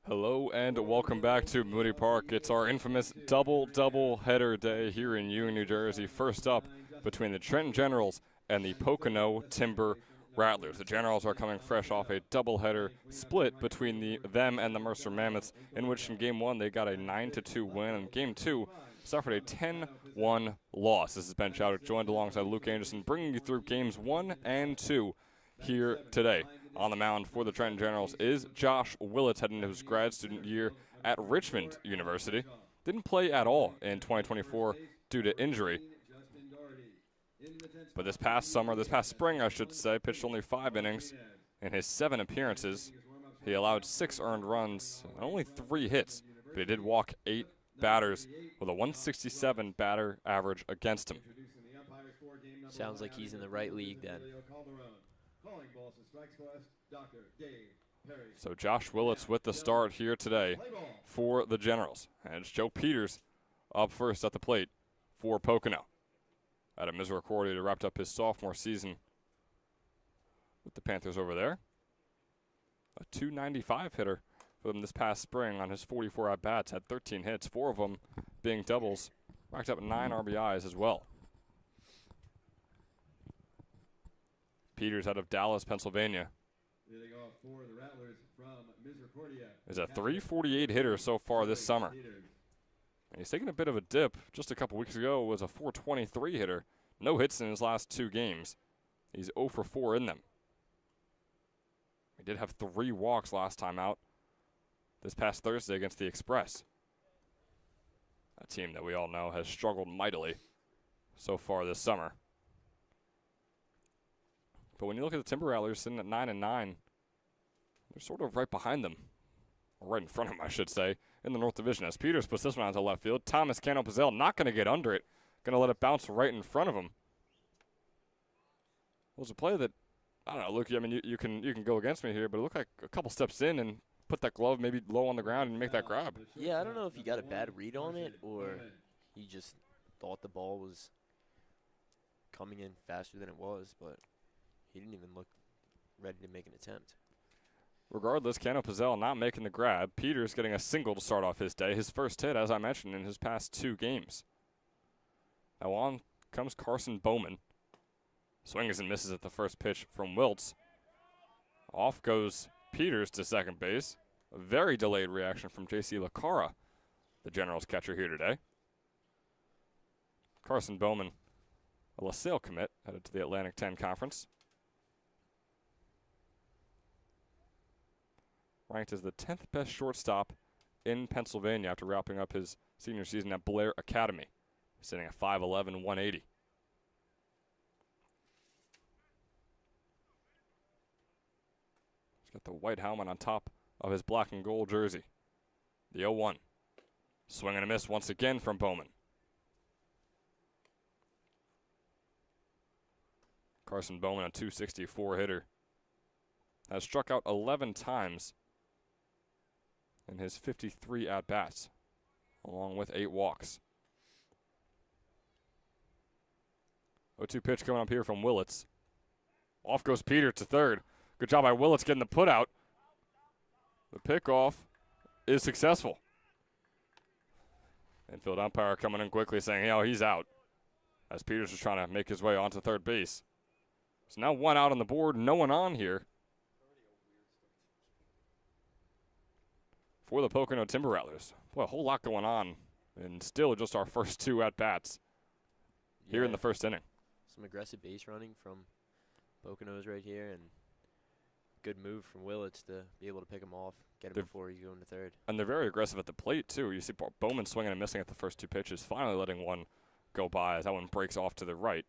Hello and welcome back to Moody Park. It's our infamous double header day here in Ewing, New Jersey. First up, between the Trenton Generals and the Pocono Timber Rattlers. The Generals are coming fresh off a doubleheader split between them and the Mercer Mammoths, in which in Game 1 they got a 9-2 win, and Game 2 suffered a 10-1 loss. This is Ben Chowder, joined alongside Luke Anderson, bringing you through Games 1 and 2 here today. On the mound for the Trenton Generals is Josh Willits, heading into his grad student year at Richmond University. Didn't play at all in 2024 due to injury. But this past spring, I should say, pitched only 5 innings. In his 7 appearances, he allowed 6 earned runs and only 3 hits, but he did walk 8 batters with a 167 batter average against him. Sounds like he's in the right league then. So Josh Willits with the start here today for the Generals. And it's Joe Peters up first at the plate for Pocono. Adam Misericordia wrapped up his sophomore season with the Panthers over there. A .295 hitter for them this past spring on his 44 at-bats. Had 13 hits, 4 of them being doubles. Racked up 9 RBIs as well. Peters out of Dallas, Pennsylvania. Is a .348 hitter so far this summer. And he's taken a bit of a dip. Just a couple weeks ago was a .423 hitter. No hits in his last 2 games. He's 0 for 4 in them. He did have 3 walks last time out this past Thursday against the Express. A team that we all know has struggled mightily so far this summer. But when you look at the Timber Rattlers sitting at 9-9, they're sort of right behind them, or right in front of them, I should say, in the North Division. As Peters puts this one onto left field, Thomas Cano-Pizzell not going to get under it, going to let it bounce right in front of him. Well, it's a play that, I don't know, Luke, I mean, you can go against me here, but it looked like a couple steps in and put that glove maybe low on the ground and make that grab. Yeah, I don't know if he got a bad read on it or he just thought the ball was coming in faster than it was, but he didn't even look ready to make an attempt. Regardless, Cano-Pizzell not making the grab. Peters getting a single to start off his day. His first hit, as I mentioned, in his past 2 games. Now on comes Carson Bowman. Swings and misses at the first pitch from Wiltz. Off goes Peters to second base. A very delayed reaction from J.C. LaCara, the Generals catcher here today. Carson Bowman, a LaSalle commit, headed to the Atlantic 10 Conference. Ranked as the 10th best shortstop in Pennsylvania after wrapping up his senior season at Blair Academy, sitting at 5'11", 180. He's got the white helmet on top of his black and gold jersey. The 0-1. Swing and a miss once again from Bowman. Carson Bowman, a .264 hitter, has struck out 11 times in his 53 at-bats, along with 8 walks. 0-2 pitch coming up here from Willits. Off goes Peter to third. Good job by Willits getting the put out. The pickoff is successful. Infield umpire coming in quickly saying, oh, he's out, as Peters is trying to make his way onto third base. So now 1 out on the board, no one on here for the Pocono Timber Rattlers. Boy, a whole lot going on, and still just our first 2 at-bats here in the first inning. Some aggressive base running from Pocono's right here, and good move from Willits to be able to pick him off, get him before he's going to third. And they're very aggressive at the plate, too. You see Bowman swinging and missing at the first 2 pitches, finally letting one go by as that one breaks off to the right.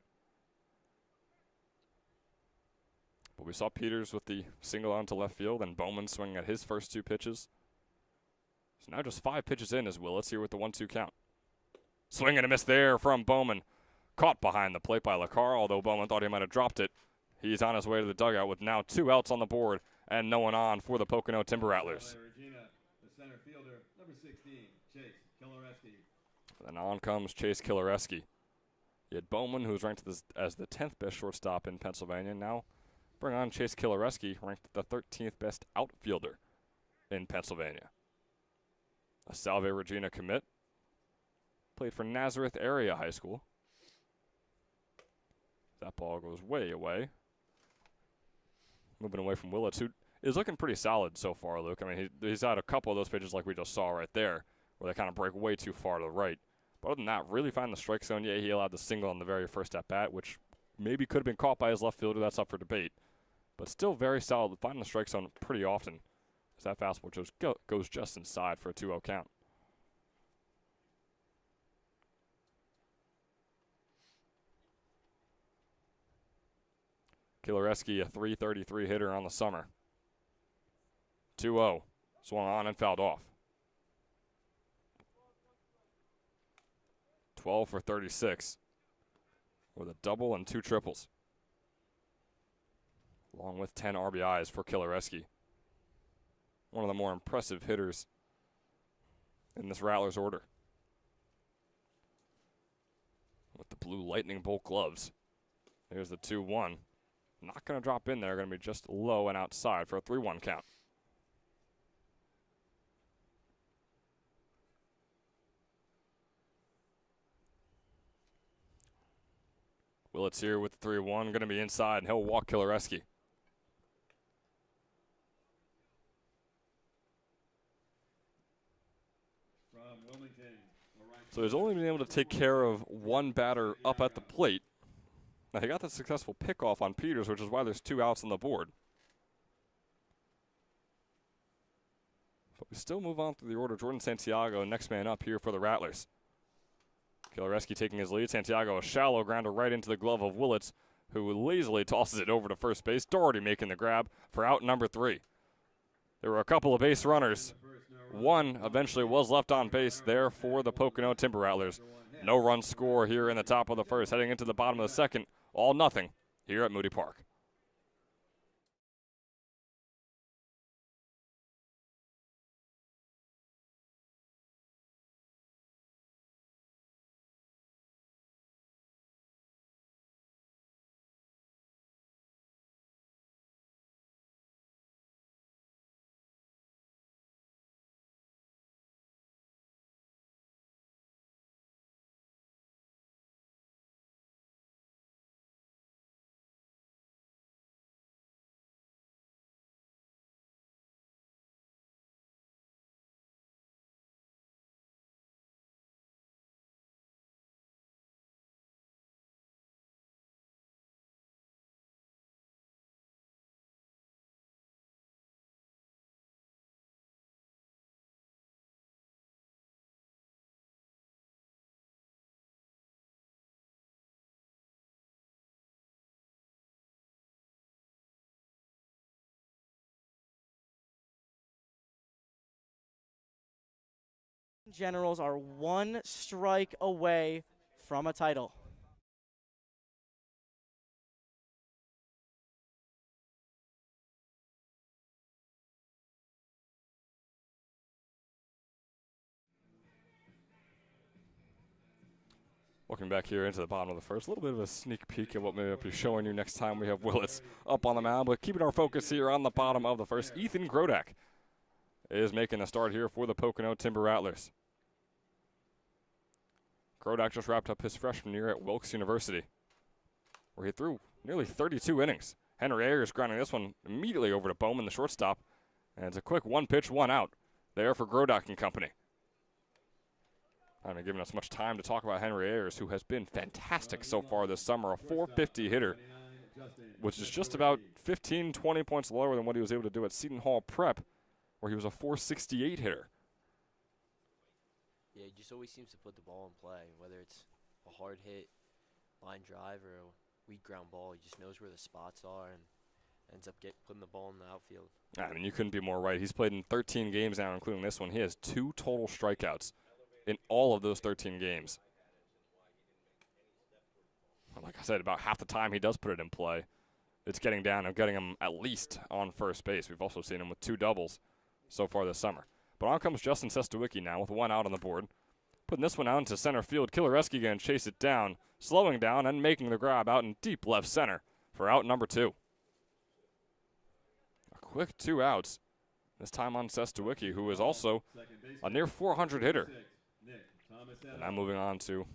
But we saw Peters with the single out to left field, and Bowman swinging at his first 2 pitches. So now just 5 pitches in as Willits here with the 1-2 count. Swing and a miss there from Bowman. Caught behind the plate by LaCara, although Bowman thought he might have dropped it. He's on his way to the dugout with now 2 outs on the board and no one on for the Pocono Timber Rattlers. And on comes Chase Kilareski. You had Bowman, who was ranked as the 10th best shortstop in Pennsylvania. Now bring on Chase Kilareski, ranked the 13th best outfielder in Pennsylvania. a Salve Regina commit. Played for Nazareth Area High School. That ball goes way away. Moving away from Willits, who is looking pretty solid so far, Luke. I mean, he's had a couple of those pitches like we just saw right there, where they kind of break way too far to the right. But other than that, really finding the strike zone. Yeah, he allowed the single on the very first at-bat, which maybe could have been caught by his left fielder. That's up for debate. But still very solid, finding the strike zone pretty often. As that fastball just goes just inside for a 2-0 count. Kilareski, a .333 hitter on the summer. 2-0. Swung on and fouled off. 12 for 36 with a double and 2 triples, along with 10 RBIs for Kilareski. One of the more impressive hitters in this Rattlers order. With the blue lightning bolt gloves. Here's the 2-1. Not going to drop in there. Going to be just low and outside for a 3-1 count. Willits here with the 3-1. Going to be inside, and he'll walk Kilareski. So he's only been able to take care of one batter up at the plate. Now, he got the successful pickoff on Peters, which is why there's 2 outs on the board. But we still move on through the order. Jordan Santiago, next man up here for the Rattlers. Kilareski taking his lead. Santiago, a shallow grounder right into the glove of Willits, who lazily tosses it over to first base. Doherty making the grab for out number 3. There were a couple of base runners. One eventually was left on base there for the Pocono Timber Rattlers. No run score here in the top of the first. Heading into the bottom of the second, all nothing here at Moody Park. Generals are 1 strike away from a title. Welcome back here into the bottom of the first. A little bit of a sneak peek at what maybe I'll be showing you next time we have Willits up on the mound. But keeping our focus here on the bottom of the first, Ethan Grodak is making a start here for the Pocono Timber Rattlers. Grodak just wrapped up his freshman year at Wilkes University, where he threw nearly 32 innings. Henry Ayers grounding this one immediately over to Bowman, the shortstop. And it's a quick 1-pitch, 1-out there for Grodak and company. I haven't given us much time to talk about Henry Ayers, who has been fantastic so far this summer. A .450 hitter, which is just about 15, 20 points lower than what he was able to do at Seton Hall Prep, where he was a .468 hitter. Yeah, he just always seems to put the ball in play, whether it's a hard hit, line drive, or a weak ground ball. He just knows where the spots are and ends up putting the ball in the outfield. I mean, you couldn't be more right. He's played in 13 games now, including this one. He has 2 total strikeouts in all of those 13 games. Like I said, about half the time he does put it in play, it's getting down and getting him at least on first base. We've also seen him with 2 doubles so far this summer. But on comes Justin Sestawicki now with 1 out on the board. Putting this one out into center field. Kilareski going to chase it down, slowing down and making the grab out in deep left center for out number 2. A quick 2 outs This time on Sestawicki, who is also a near 400 hitter. And now moving on to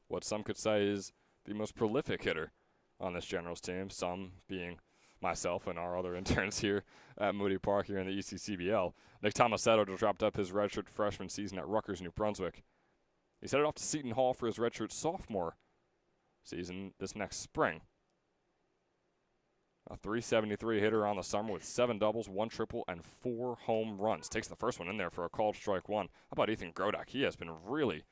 what some could say is the most prolific hitter on this Generals team, some being myself and our other interns here at Moody Park here in the ECCBL. Nick Tomasetto just wrapped up his redshirt freshman season at Rutgers, New Brunswick. He's headed off to Seton Hall for his redshirt sophomore season this next spring. A .373 hitter on the summer with 7 doubles, 1 triple, and 4 home runs. Takes the first one in there for a called strike 1. How about Ethan Grodak? He has been really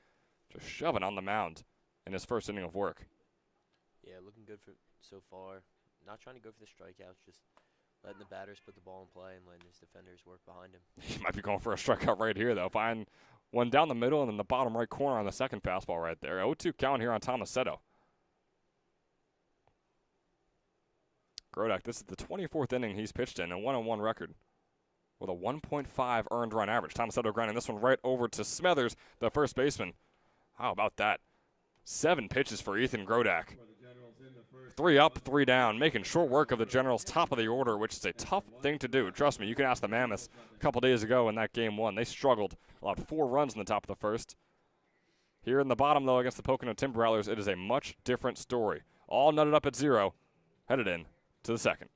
just shoving on the mound in his first inning of work. Yeah, looking good for so far. Not trying to go for the strikeouts, just letting the batters put the ball in play and letting his defenders work behind him. He might be going for a strikeout right here, though. Find one down the middle and in the bottom right corner on the second fastball right there. 0-2 count here on Tomasetto. Grodak, this is the 24th inning he's pitched in, a 1-1 record with a 1.5 earned run average. Tomasetto grinding this one right over to Smethers, the first baseman. How about that? 7 pitches for Ethan Grodak. 3 up, 3 down, making short work of the Generals' top of the order, which is a tough thing to do. Trust me, you can ask the Mammoths a couple days ago in that game 1. They struggled, allowed 4 runs in the top of the first. Here in the bottom, though, against the Pocono Timber Rattlers, it is a much different story. All nutted up at 0, headed in to the second.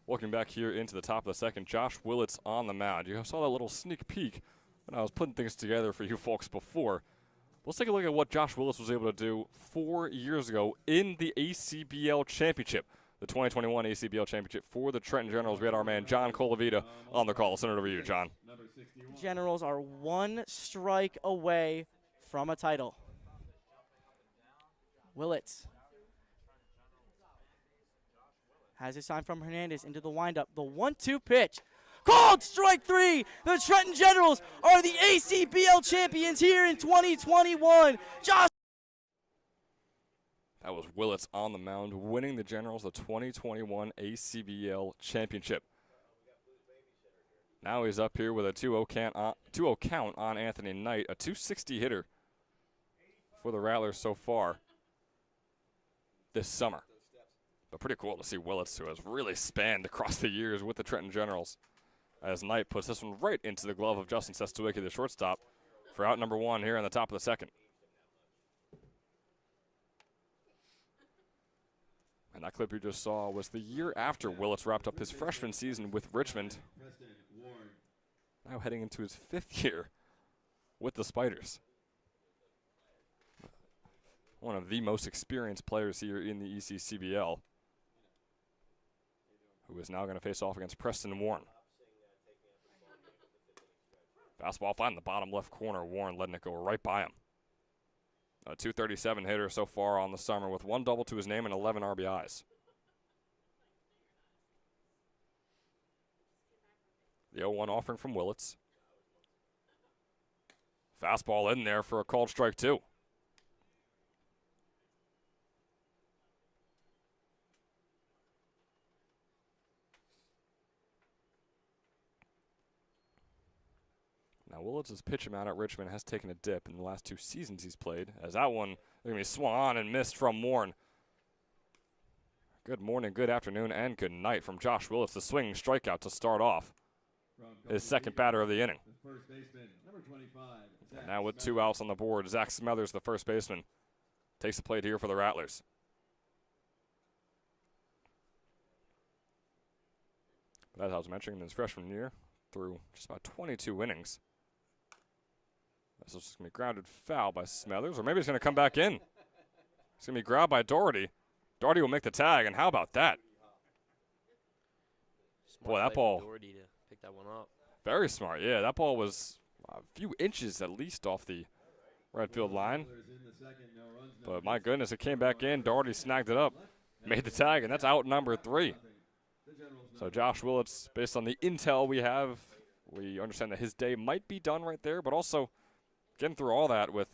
Looking back here into the top of the second, Josh Willits on the mound. You saw that little sneak peek when I was putting things together for you folks before. Let's take a look at what Josh Willits was able to do 4 years ago in the ECCBL Championship, the 2021 ECCBL Championship for the Trenton Generals. We had our man John Colavita on the call. I'll send it over to you, John. Generals are 1 strike away from a title. Willits has his sign from Hernandez into the windup. The 1-2 pitch. Called strike 3. The Trenton Generals are the ECCBL champions here in 2021. Josh. That was Willits on the mound, winning the Generals the 2021 ECCBL Championship. Now he's up here with a 2-0 count on Anthony Knight, a .260 hitter for the Rattlers so far this summer. But pretty cool to see Willits, who has really spanned across the years with the Trenton Generals, as Knight puts this one right into the glove of Justin Sestawicki, the shortstop, for out number 1 here in the top of the second. And that clip you just saw was the year after Willits wrapped up his freshman season with Richmond. Now heading into his 5th year with the Spiders. One of the most experienced players here in the ECCBL, who is now going to face off against Preston Warren. Fastball flying in the bottom left corner. Warren letting it go right by him. A .237 hitter so far on the summer with 1 double to his name and 11 RBIs. The 0-1 offering from Willits. Fastball in there for a called strike 2. Now Willits' pitch amount at Richmond has taken a dip in the last 2 seasons he's played, as that one going to be swung on and missed from Warren. Good morning, good afternoon, and good night from Josh Willits, the swinging strikeout to start off. his second batter of the inning. And now with 2 outs on the board, Zach Smothers, the first baseman, takes the plate here for the Rattlers. But as I was mentioning, in his freshman year, through just about 22 innings. This is just going to be grounded foul by Smothers, or maybe he's going to come back in. It's going to be grabbed by Doherty. Doherty will make the tag, and how about that? Boy, that ball. Doherty to pick that one up. Very smart, yeah. That ball was a few inches at least off the right field line. But my goodness, it came back in. Doherty snagged it up, made the tag, and that's out number 3. So Josh Willits, based on the intel we have, we understand that his day might be done right there, but also getting through all that with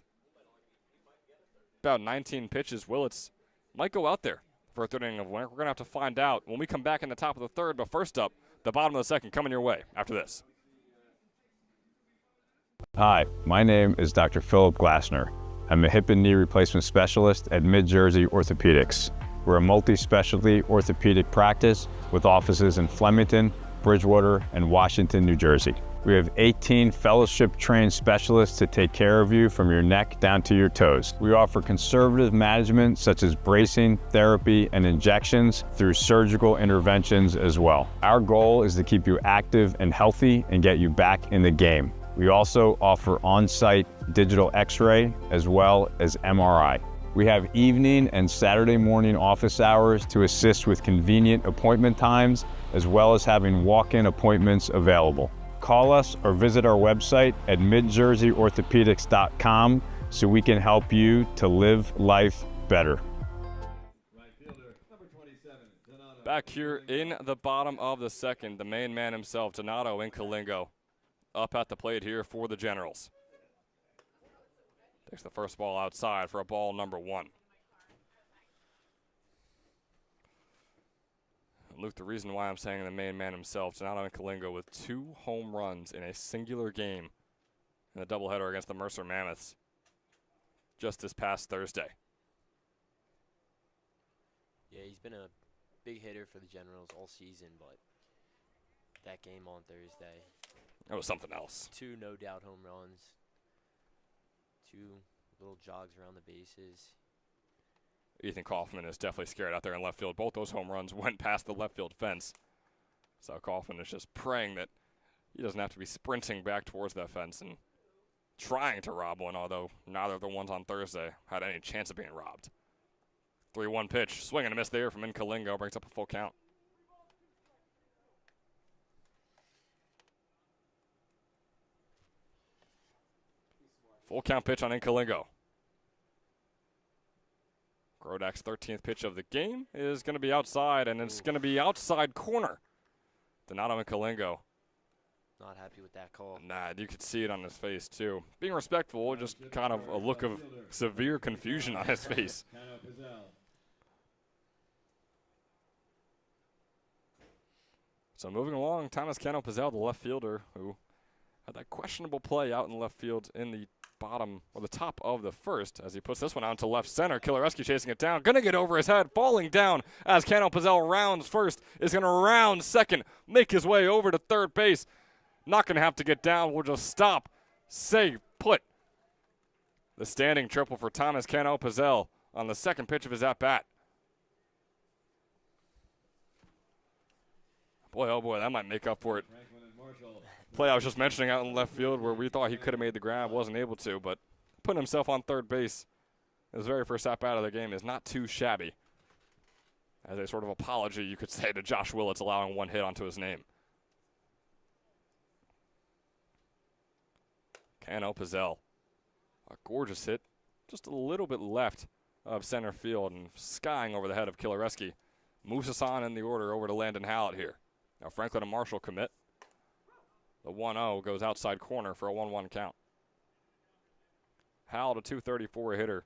about 19 pitches, Willits might go out there for a third inning of winner. We're going to have to find out when we come back in the top of the third, but first up, the bottom of the second coming your way after this. Hi, my name is Dr. Philip Glassner. I'm a hip and knee replacement specialist at Mid-Jersey Orthopedics. We're a multi-specialty orthopedic practice with offices in Flemington, Bridgewater, and Washington, New Jersey. We have 18 fellowship-trained specialists to take care of you from your neck down to your toes. We offer conservative management such as bracing, therapy, and injections through surgical interventions as well. Our goal is to keep you active and healthy and get you back in the game. We also offer on-site digital x-ray as well as MRI. We have evening and Saturday morning office hours to assist with convenient appointment times, as well as having walk-in appointments available. Call us or visit our website at midjerseyorthopedics.com so we can help you to live life better. Back here in the bottom of the second, the main man himself, Donato Incalingo, up at the plate here for the Generals. Takes the first ball outside for a ball number 1. And Luke, the reason why I'm saying the main man himself, Donato Incalingo, with 2 home runs in a singular game in the doubleheader against the Mercer Mammoths just this past Thursday. Yeah, he's been a big hitter for the Generals all season, but that game on Thursday, That was something else. 2 no-doubt home runs, 2 little jogs around the bases. Ethan Kaufman is definitely scared out there in left field. Both those home runs went past the left field fence. So Kaufman is just praying that he doesn't have to be sprinting back towards that fence and trying to rob one, although neither of the ones on Thursday had any chance of being robbed. 3-1 pitch, swing and a miss there from Incalingo, brings up a full count. Full count pitch on Incalingo. Grodak's 13th pitch of the game is going to be outside, and it's going to be outside corner. Donato Incalingo. Not happy with that call. Nah, you could see it on his face, too. Being respectful, just kind of a look of severe confusion on his face. So moving along, Thomas Cano Pizzell, the left fielder, who had that questionable play out in left field in the bottom or the top of the first as he puts this one out to left center. Kilareski chasing it down, gonna get over his head, falling down as Cano Pizzell rounds first, is gonna round second, make his way over to third base. Not gonna have to get down, we'll just stop, save, put. The standing triple for Thomas Cano Pizzell on the second pitch of his at-bat. Boy, oh boy, that might make up for it. Play I was just mentioning out in left field where we thought he could have made the grab, wasn't able to, but putting himself on third base his very first at-bat of the game is not too shabby. As a sort of apology, you could say, to Josh Willits allowing 1 hit onto his name. Cano Pizzell, a gorgeous hit, just a little bit left of center field and skying over the head of Kilareski. Moves us on in the order over to Landon Hallett here. Now Franklin and Marshall commit. The 1-0 goes outside corner for a 1-1 count. Hallett, a .234 hitter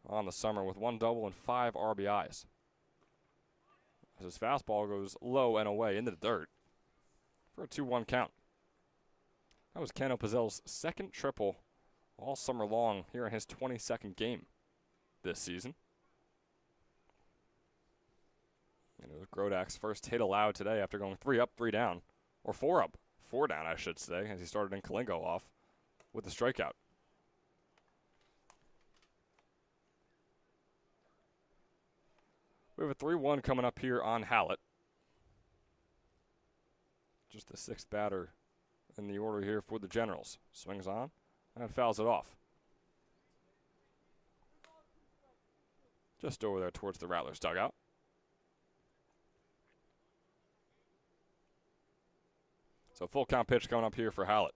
on the summer with 1 double and 5 RBIs. As his fastball goes low and away into the dirt for a 2-1 count. That was Cano Pizzell's second triple all summer long here in his 22nd game this season. And it was Grodak's first hit allowed today after going 3 up, 3 down or 4 up. 4 down, I should say, as he started in Kalingo off with the strikeout. We have a 3-1 coming up here on Hallett. Just the 6th batter in the order here for the Generals. Swings on and fouls it off. Just over there towards the Rattlers dugout. So full count pitch coming up here for Hallett.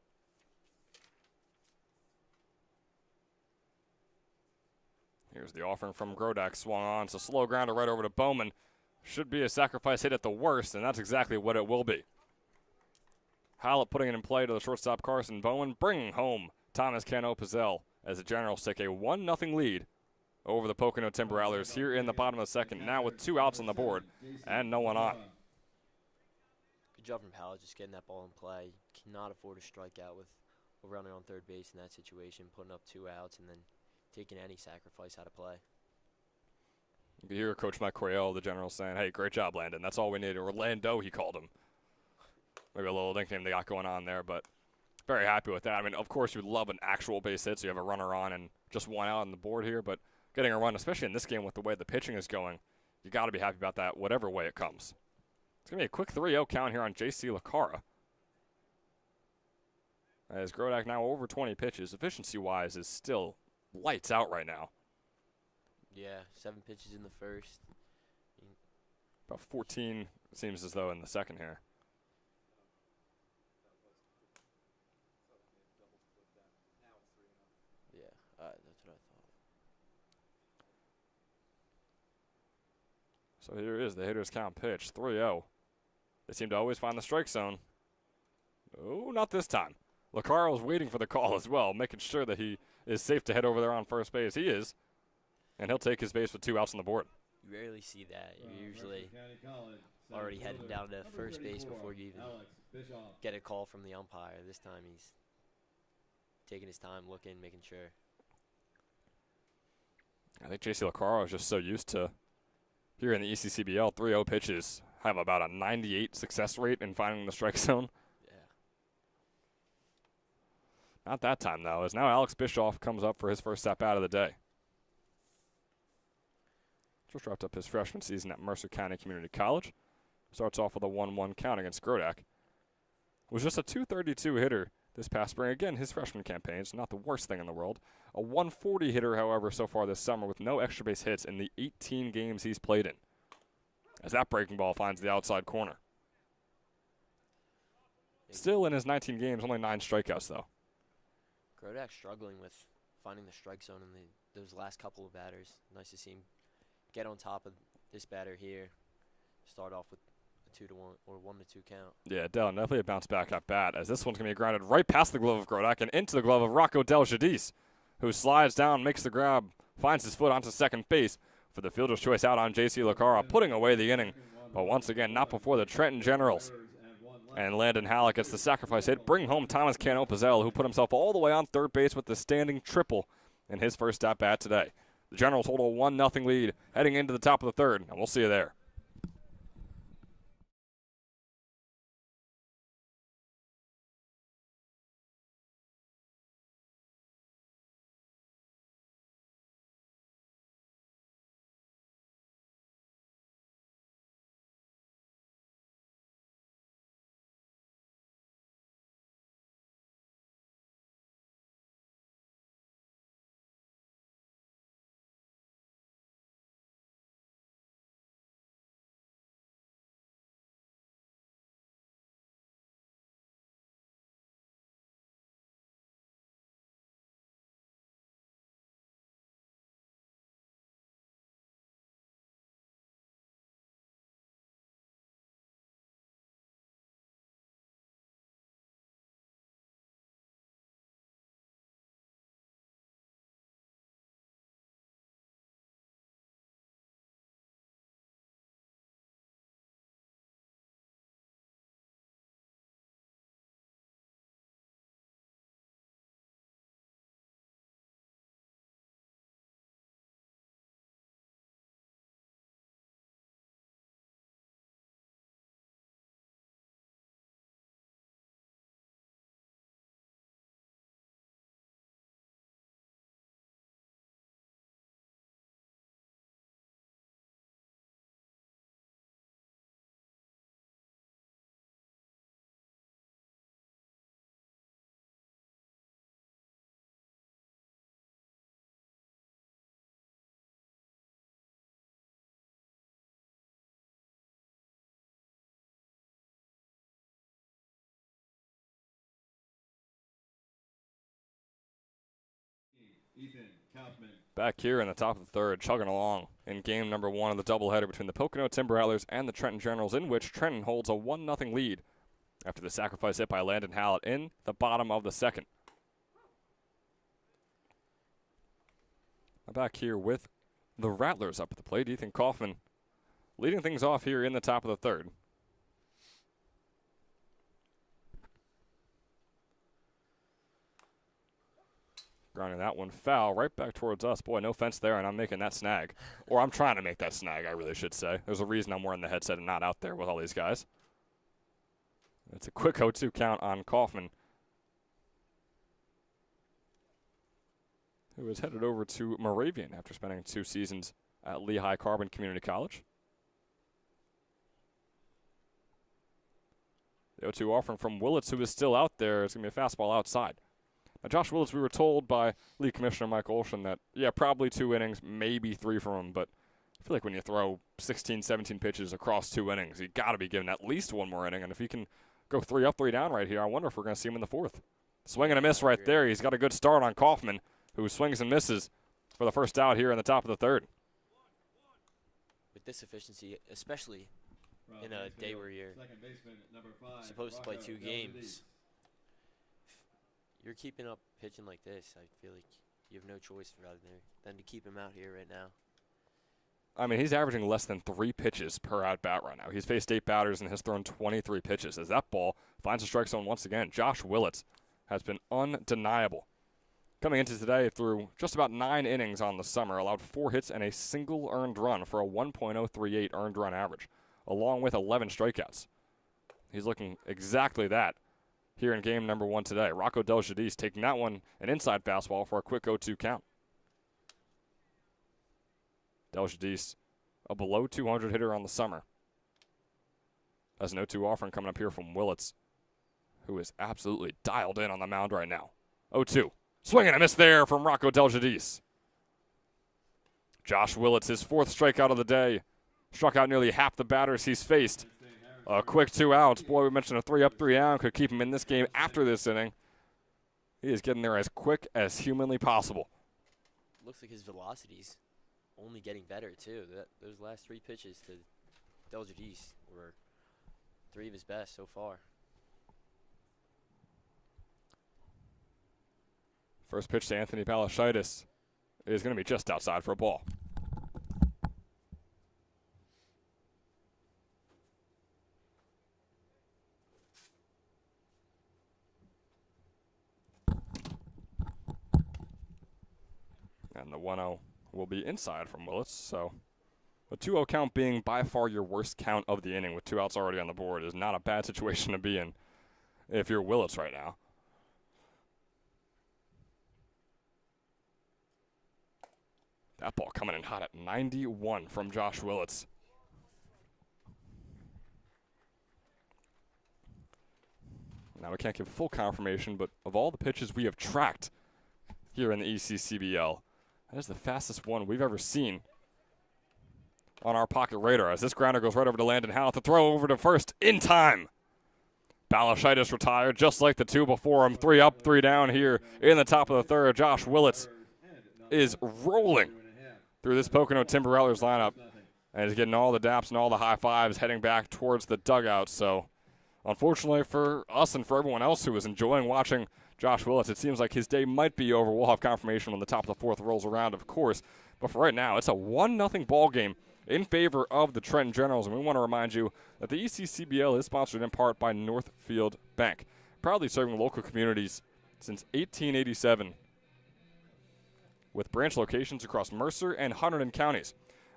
Here's the offering from Grodak, swung on. It's a slow grounder right over to Bowman. Should be a sacrifice hit at the worst, and that's exactly what it will be. Hallett putting it in play to the shortstop Carson Bowman, bringing home Thomas Cano Pizzell as the Generals take a 1-0 lead over the Pocono Timber Rattlers here in the bottom of the second, now with 2 outs on the board and no one on. Good job from Hallett just getting that ball in play. Cannot afford to strike out with a runner on third base in that situation, putting up 2 outs and then taking any sacrifice out of play. You can hear Coach Mike Coryell, the General, saying, hey, great job, Landon. That's all we needed. Or Lando, he called him. Maybe a little nickname they got going on there, but very happy with that. I mean, of course, you'd love an actual base hit, so you have a runner on and just 1 out on the board here, but getting a run, especially in this game with the way the pitching is going, you got to be happy about that whatever way it comes. It's going to be a quick 3-0 count here on J.C. Lacara. As Grodak now over 20 pitches, efficiency-wise is still lights out right now. Yeah, 7 pitches in the first. About 14, it seems as though, in the second here. Yeah, that's what I thought. So here is the hitter's count pitch, 3-0. They seem to always find the strike zone. Oh, not this time. Lacara was waiting for the call as well, making sure that he is safe to head over there on first base. He is. And he'll take his base with 2 outs on the board. You rarely see that. You're usually already heading down to first base before you even get a call from the umpire. This time he's taking his time, looking, making sure. I think J.C. Lacara is just so used to, here in the ECCBL, 3-0 pitches have about a 98 success rate in finding the strike zone. Not that time, though, as now Alex Bischoff comes up for his first step out of the day. Just wrapped up his freshman season at Mercer County Community College. Starts off with a 1-1 count against Grodak. Was just a .232 hitter this past spring. Again, his freshman campaign is not the worst thing in the world. A .140 hitter, however, so far this summer with no extra base hits in the 18 games he's played in. As that breaking ball finds the outside corner. Still in his 19 games, only 9 strikeouts, though. Grodak struggling with finding the strike zone in those last couple of batters. Nice to see him get on top of this batter here. Start off with a 2-1 or 1-2 count. Yeah, Dell, definitely a bounce back at bat, as this one's going to be grounded right past the glove of Grodak and into the glove of Rocco Del Jadis, who slides down, makes the grab, finds his foot onto second base for the fielder's choice out on J.C. Lacara, putting away the inning. But once again, not before the Trenton Generals. And Landon Hallett gets the sacrifice hit, bring home Thomas Cano Pizzell, who put himself all the way on third base with the standing triple in his first at-bat today. The Generals hold a 1-0 lead heading into the top of the third, and we'll see you there. Back here in the top of the third, chugging along in game number 1 of the doubleheader between the Pocono Timber Rattlers and the Trenton Generals, in which Trenton holds a 1-0 lead after the sacrifice hit by Landon Hallett in the bottom of the second. Back here with the Rattlers up at the plate, Ethan Kaufman leading things off here in the top of the third. Grounding that one foul right back towards us. Boy, no fence there, and I'm making that snag. Or I'm trying to make that snag, I really should say. There's a reason I'm wearing the headset and not out there with all these guys. It's a quick 0-2 count on Kaufman, who is headed over to Moravian after spending 2 seasons at Lehigh Carbon Community College. The 0-2 offering from Willits, who is still out there. It's going to be a fastball outside. Now, Josh Willits, we were told by League Commissioner Mike Olsson that, yeah, probably 2 innings, maybe 3 from him, but I feel like when you throw 16, 17 pitches across 2 innings, you got to be given at least 1 more inning, and if he can go 3 up, 3 down right here, I wonder if we're going to see him in the 4th. Swing and a miss right there. He's got a good start on Kaufman, who swings and misses for the first out here in the top of the third. With this efficiency, especially in a day where you're supposed to play 2 games, you're keeping up pitching like this, I feel like you have no choice rather than to keep him out here right now. I mean, he's averaging less than 3 pitches per at-bat right now. He's faced 8 batters and has thrown 23 pitches. As that ball finds a strike zone once again, Josh Willits has been undeniable. Coming into today through just about 9 innings on the summer, allowed 4 hits and a single earned run for a 1.038 earned run average, along with 11 strikeouts. He's looking exactly that here in game number 1 today. Rocco Deljadis taking that one, an inside fastball for a quick 0-2 count. Deljadis, a below 200 hitter on the summer. As an 0-2 offering coming up here from Willits, who is absolutely dialed in on the mound right now. 0-2. Swing and a miss there from Rocco Deljadis. Josh Willits, his 4th strikeout of the day. Struck out nearly half the batters he's faced. A quick 2 outs. Boy, we mentioned a 3 up, 3 down could keep him in this game after this inning. He is getting there as quick as humanly possible. Looks like his velocity's only getting better, too. Those last 3 pitches to Deljadis were 3 of his best so far. First pitch to Anthony Palashitis is going to be just outside for a ball. And the 1-0 will be inside from Willits. So a 2-0 count being by far your worst count of the inning with 2 outs already on the board is not a bad situation to be in if you're Willits right now. That ball coming in hot at 91 from Josh Willits. Now we can't give full confirmation, but of all the pitches we have tracked here in the ECCBL, that is the fastest one we've ever seen on our pocket radar. As this grounder goes right over to Landon Hallett, the throw over to first in time. Balashitis retired just like the 2 before him. 3 up, 3 down here in the top of the third. Josh Willits is rolling through this Pocono Timber Rattlers lineup and is getting all the daps and all the high fives heading back towards the dugout. So unfortunately for us and for everyone else who was enjoying watching Josh Willits, it seems like his day might be over. We'll have confirmation when the top of the 4th rolls around, of course. But for right now, it's a 1-0 ball game in favor of the Trenton Generals. And we want to remind you that the ECCBL is sponsored in part by Northfield Bank, proudly serving local communities since 1887 with branch locations across Mercer and Hunterdon counties.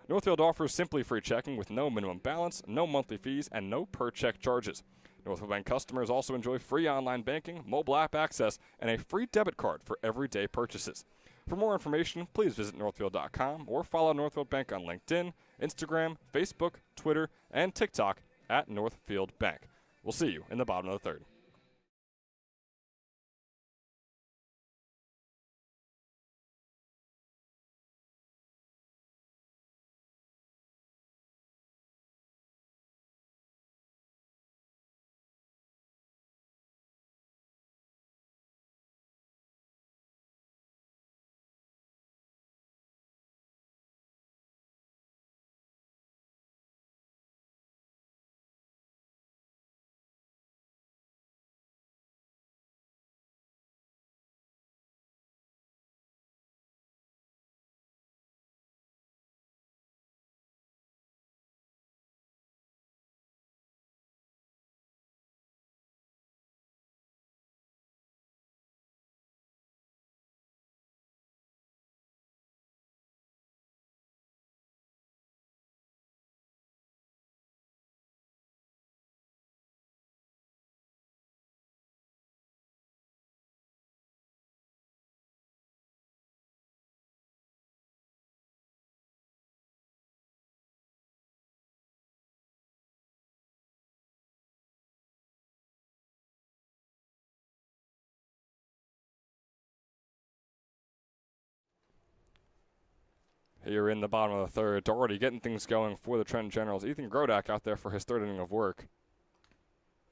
Northfield offers simply free checking with no minimum balance, no monthly fees, and no per-check charges. Northfield Bank customers also enjoy free online banking, mobile app access, and a free debit card for everyday purchases. For more information, please visit northfield.com or follow Northfield Bank on LinkedIn, Instagram, Facebook, Twitter, and TikTok at Northfield Bank. We'll see you in the bottom of the 3rd. here in the bottom of the third. Doherty getting things going for the Trenton Generals. Ethan Grodak out there for his third inning of work,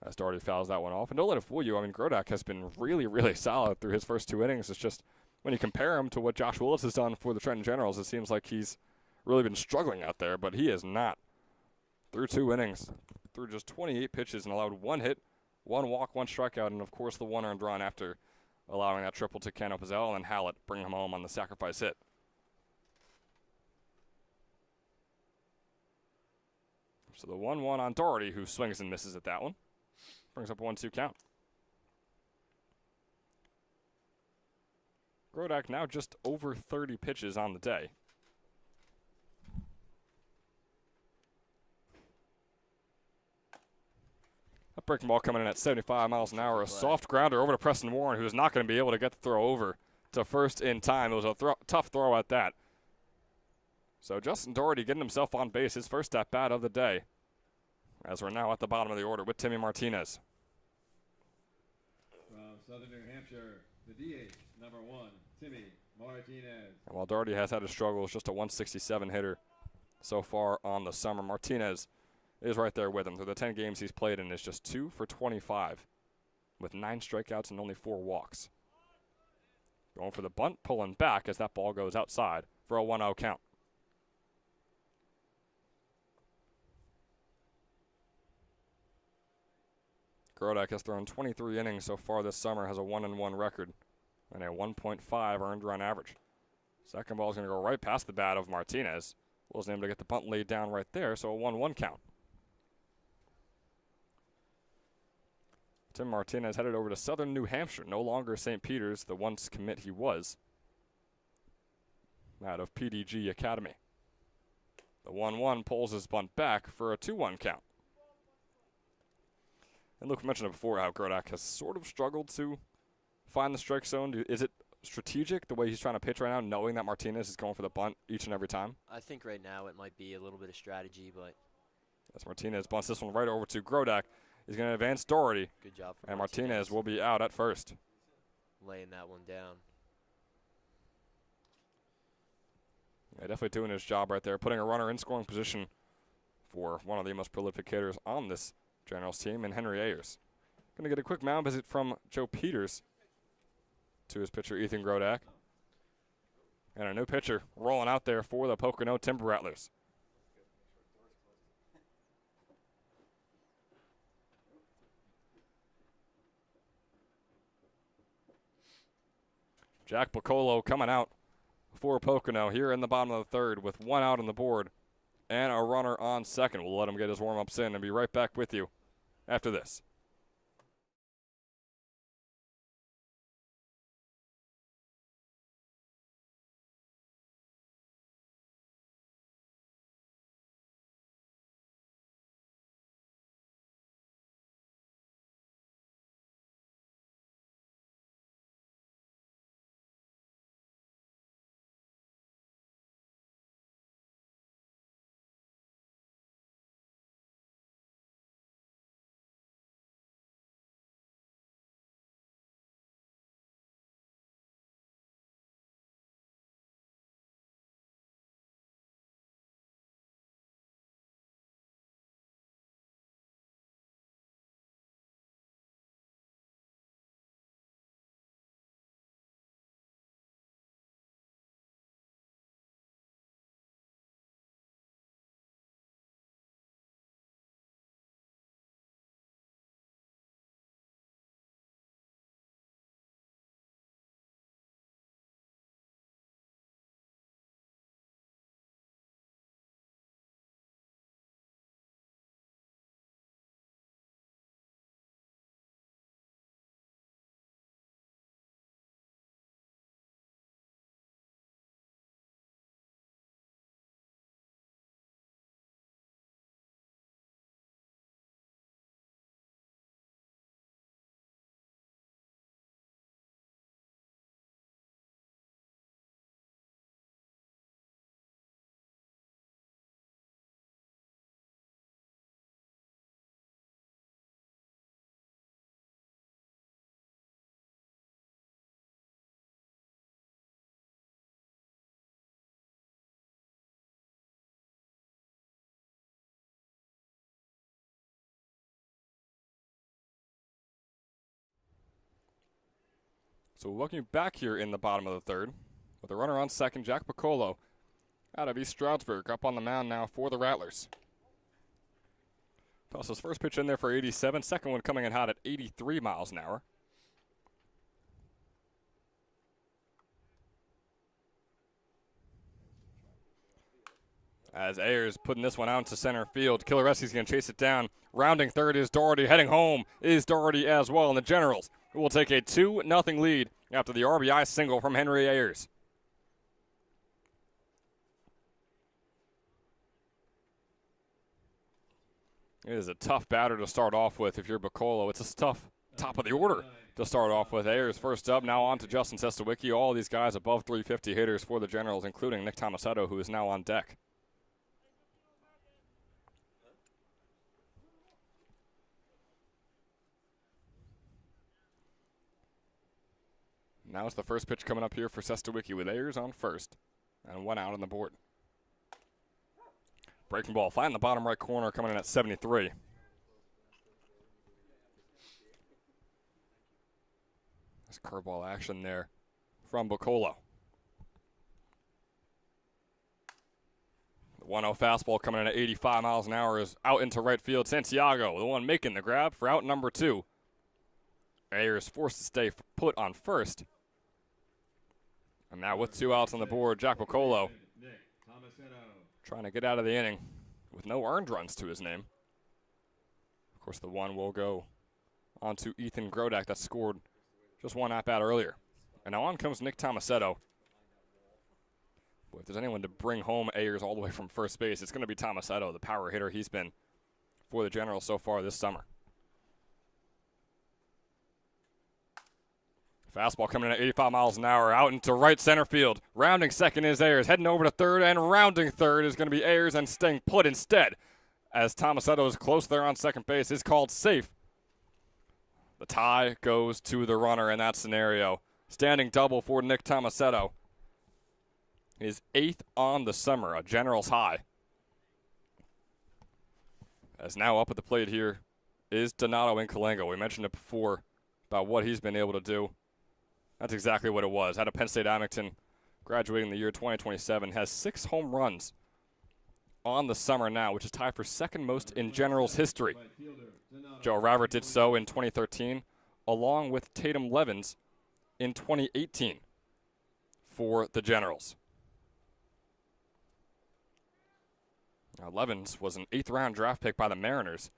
as Doherty fouls that one off. And don't let it fool you. I mean, Grodak has been really, really solid through his first 2 innings. It's just when you compare him to what Josh Willis has done for the Trenton Generals, it seems like he's really been struggling out there, but he is not. Through 2 innings, through just 28 pitches and allowed 1 hit, 1 walk, 1 strikeout, and of course the 1 earned run after allowing that triple to Cano Pizzell, and then Hallett bring him home on the sacrifice hit. So the 1-1 on Doherty, who swings and misses at that one. Brings up a 1-2 count. Grodak now just over 30 pitches on the day. That breaking ball coming in at 75 miles an hour. A soft grounder over to Preston Warren, who is not going to be able to get the throw over to first in time. It was a tough throw at that. So Justin Doherty getting himself on base, his first at bat of the day, as we're now at the bottom of the order with Timmy Martinez. From Southern New Hampshire, the DH, number 1, Timmy Martinez. And while Doherty has had his struggles, just a 167 hitter so far on the summer, Martinez is right there with him. Through the 10 games he's played in, is just 2 for 25 with 9 strikeouts and only 4 walks. Going for the bunt, pulling back as that ball goes outside for a 1-0 count. Grodak has thrown 23 innings so far this summer, has a 1-1 record and a 1.5 earned run average. Second ball is going to go right past the bat of Martinez. Wasn't able to get the bunt laid down right there, so a 1-1 count. Tim Martinez headed over to Southern New Hampshire, no longer St. Peter's, the once commit he was, out of PDG Academy. The 1-1 pulls his bunt back for a 2-1 count. And Luke mentioned it before how Grodak has sort of struggled to find the strike zone. Is it strategic the way he's trying to pitch right now, knowing that Martinez is going for the bunt each and every time? I think right now it might be a little bit of strategy, but As Martinez bunts this one right over to Grodak. He's going to advance Doherty. good job for And Martinez will be out at first. laying that one down. Yeah, definitely doing his job right there, putting a runner in scoring position for one of the most prolific hitters on this Generals team, and Henry Ayers. Going to get a quick mound visit from Joe Peters to his pitcher, Ethan Grodak. And a new pitcher rolling out there for the Pocono Timber Rattlers. Jack Pocono coming out for Pocono here in the bottom of the third with 1 out on the board and a runner on second. We'll let him get his warm-ups in and be right back with you after this. So we'll welcome you back here in the bottom of the third with a runner on second, Jack Pocono, out of East Stroudsburg, up on the mound now for the Rattlers. Toss his first pitch in there for 87, second one coming in hot at 83 miles an hour. As Ayers putting this one out into center field, Kilaresi's going to chase it down. Rounding third is Doherty. Heading home is Doherty as well. And the Generals will take a 2-0 lead after the RBI single from Henry Ayers. It is a tough batter to start off with if you're Bacolo. It's a tough top of the order to start off with. Ayers first up, now on to Justin Sestawicki. All these guys above 350 hitters for the Generals, including Nick Tomasetto, who is now on deck. Now it's the first pitch coming up here for Sestawicki with Ayers on first and one out on the board. Breaking ball, flying in the bottom right corner, coming in at 73. There's curveball action there from Bacolo. The 1-0 fastball coming in at 85 miles an hour is out into right field. Santiago, the one making the grab for out number 2. Ayers forced to stay put on first. And now with 2 outs on the board, Jack Bacolo trying to get out of the inning with no earned runs to his name. Of course, the one will go on to Ethan Grodak that scored just one at-bat earlier. And now on comes Nick Tomasetto. Boy, if there's anyone to bring home Ayers all the way from first base, it's going to be Tomasetto, the power hitter he's been for the Generals so far this summer. Fastball coming in at 85 miles an hour, out into right center field. Rounding second is Ayers, heading over to third, and rounding third is going to be Ayers and staying put instead. As Tomasetto is close there on second base, is called safe. The tie goes to the runner in that scenario. Standing double for Nick Tomasetto. His 8th on the summer, a Generals high. As now up at the plate here is Donato Incalengo. We mentioned it before about what he's been able to do. That's exactly what it was. Out of Penn State Abington, graduating the year 2027, has 6 home runs on the summer now, which is tied for second most in Generals history. Joe Ravert did so in 2013, along with Tatum Levens in 2018 for the Generals. Now, Levens was an 8th-round draft pick by the Mariners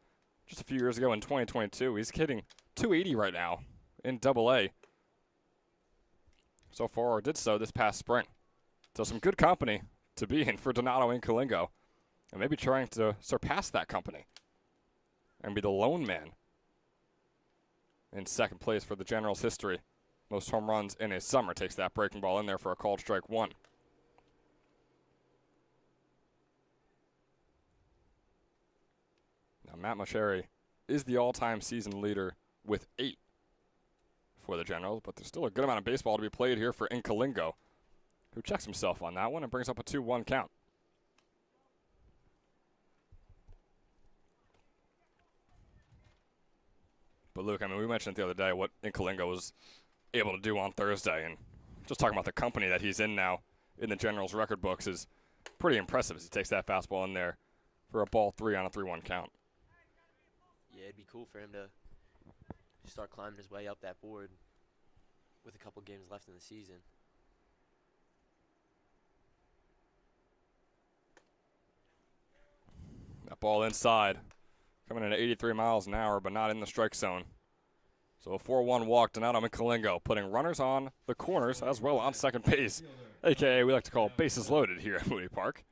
just a few years ago in 2022. He's hitting .280 right now in Double-A. So far, or did so this past spring. So some good company to be in for Donato Incalengo, and maybe trying to surpass that company and be the lone man in second place for the Generals history. Most home runs in a summer. Takes that breaking ball in there for a called strike 1. Now Matt Mocheri is the all-time season leader with 8 for the Generals, but there's still a good amount of baseball to be played here for Incalengo, who checks himself on that one and brings up a 2-1 count. But Luke, I mean, we mentioned the other day what Incalengo was able to do on Thursday, and just talking about the company that he's in now in the Generals record books is pretty impressive as he takes that fastball in there for a ball 3 on a 3-1 count. Yeah, it'd be cool for him to start climbing his way up that board with a couple games left in the season. That ball inside, coming in at 83 miles an hour, but not in the strike zone. So a 4-1 walk, Donato Incalengo, putting runners on the corners as well on second base, a.k.a. we like to call bases loaded here at Moody Park.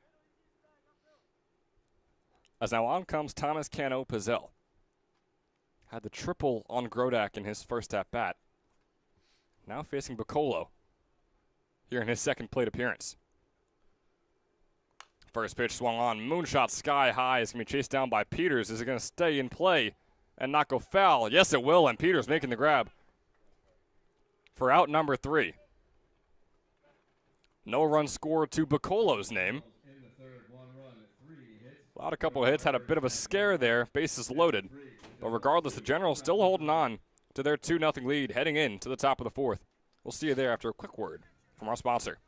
As now on comes Thomas Cano Pizzell. Had the triple on Grodak in his first at-bat. Now facing Bacolo here in his second plate appearance. First pitch swung on, moonshot sky high. It's going to be chased down by Peters. Is it going to stay in play and not go foul? Yes, it will, and Peters making the grab for out number 3. No run scored to Bacolo's name. Allowed a couple of hits, had a bit of a scare there, bases loaded. But regardless, the Generals still holding on to their 2-0 lead heading into the top of the 4th. We'll see you there after a quick word from our sponsor.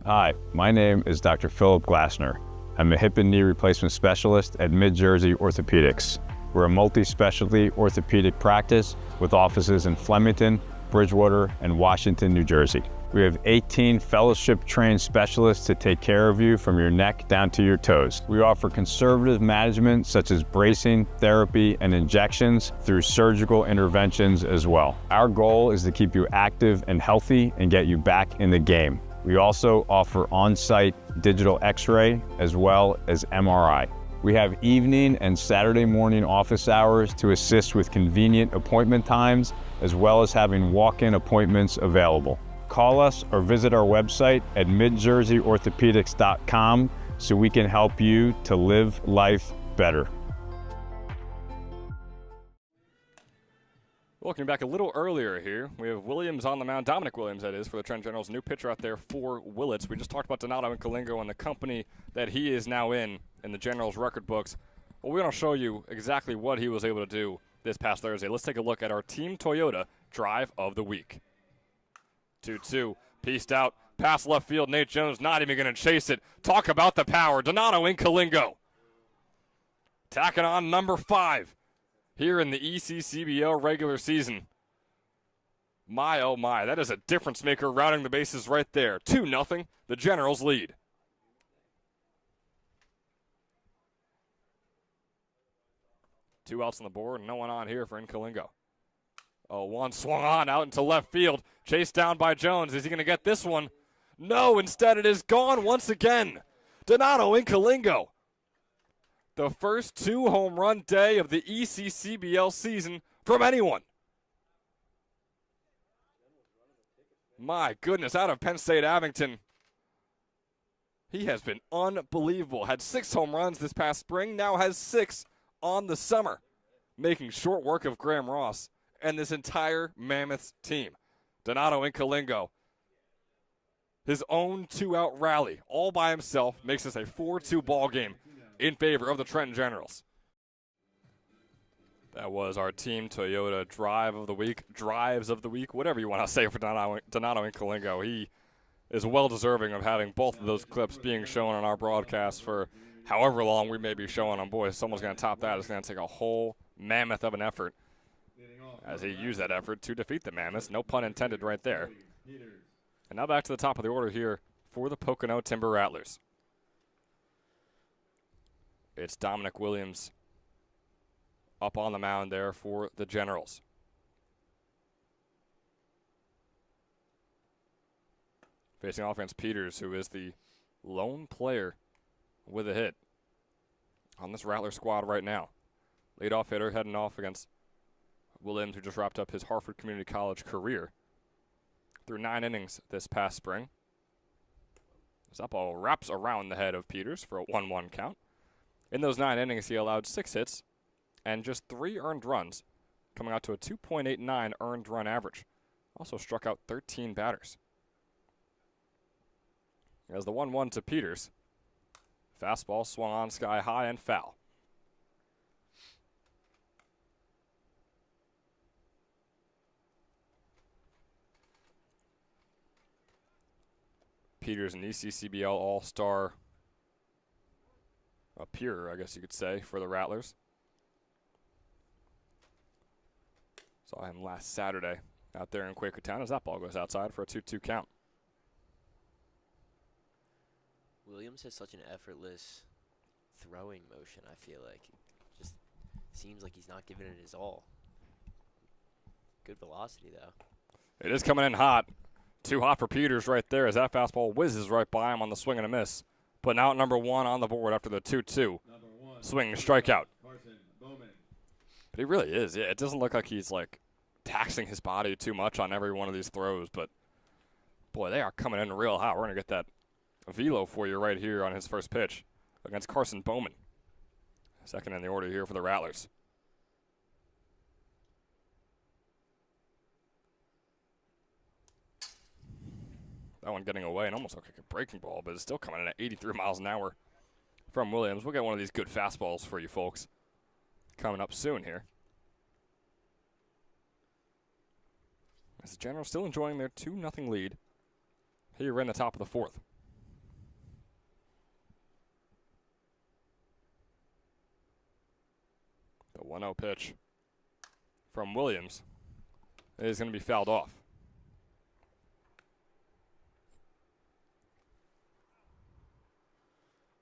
Hi, my name is Dr. Philip Glassner. I'm a hip and knee replacement specialist at Mid-Jersey Orthopedics. We're a multi-specialty orthopedic practice with offices in Flemington, Bridgewater, and Washington, New Jersey. We have 18 fellowship-trained specialists to take care of you from your neck down to your toes. We offer conservative management such as bracing, therapy, and injections through surgical interventions as well. Our goal is to keep you active and healthy and get you back in the game. We also offer on-site digital X-ray as well as MRI. We have evening and Saturday morning office hours to assist with convenient appointment times, as well as having walk-in appointments available. Call us or visit our website at midjerseyorthopedics.com so we can help you to live life better. Welcome back a little earlier here. We have Williams on the mound, Dominic Williams, that is, for the Trenton Generals. New pitcher out there for Willits. We just talked about Donato and Kalingo and the company that he is now in the Generals record books. Well, we're going to show you exactly what he was able to do this past Thursday. Let's take a look at our Team Toyota Drive of the Week. 2-2, pieced out, past left field. Nate Jones not even going to chase it. Talk about the power. Donato and Kalingo. Tacking on number 5 here in the ECCBL regular season. My, oh my, that is a difference maker rounding the bases right there. 2-0, the Generals lead. Two outs on the board, no one on here for Kalingo. Oh, one swung on out into left field. Chased down by Jones. Is he going to get this one? No, instead it is gone once again. Donato and Kalingo. The first 2 home run day of the ECCBL season from anyone. My goodness, out of Penn State Abington. He has been unbelievable. Had 6 home runs this past spring, now has 6 on the summer, making short work of Graham Ross and this entire Mammoths team. Donato and Kalingo, his own 2-out rally all by himself, makes this a 4-2 ball game in favor of the Trenton Generals. That was our Team Toyota Drive of the Week, Drives of the Week, whatever you want to say for Donato and Kalingo. He is well deserving of having both of those clips being shown on our broadcast for however long we may be showing them. Boy, someone's going to top that. It's going to take a whole mammoth of an effort as he used that effort to defeat the Mammoths. No pun intended right there. And now back to the top of the order here for the Pocono Timber Rattlers. It's Dominic Williams up on the mound there for the Generals. Facing offense, Peters, who is the lone player with a hit on this Rattler squad right now. Leadoff hitter heading off against Williams, who just wrapped up his Hartford Community College career. Through 9 innings this past spring. That ball wraps around the head of Peters for a 1-1 count. In those 9 innings, he allowed 6 hits and just 3 earned runs, coming out to a 2.89 earned run average. Also struck out 13 batters. As the 1-1 to Peters. Fastball swung on sky high and foul. Peters, an ECCBL All-Star appearer, I guess you could say, for the Rattlers. Saw him last Saturday out there in Quakertown as that ball goes outside for a 2-2 count. Williams has such an effortless throwing motion, I feel like. Just seems like he's not giving it his all. Good velocity, though. It is coming in hot. Too hot for Peters right there as that fastball whizzes right by him on the swing and a miss. Putting out number 1 on the board after the 2-2. Swing and strikeout. But he really is. Yeah, it doesn't look like he's like taxing his body too much on every one of these throws, but boy, they are coming in real hot. We're going to get that velo for you right here on his first pitch against Carson Bowman. Second in the order here for the Rattlers. That one getting away and almost looked like a breaking ball, but it's still coming in at 83 miles an hour from Williams. We'll get one of these good fastballs for you folks coming up soon here. As the Generals still enjoying their 2-0 lead here in the top of the 4th. The 1-0 pitch from Williams is going to be fouled off.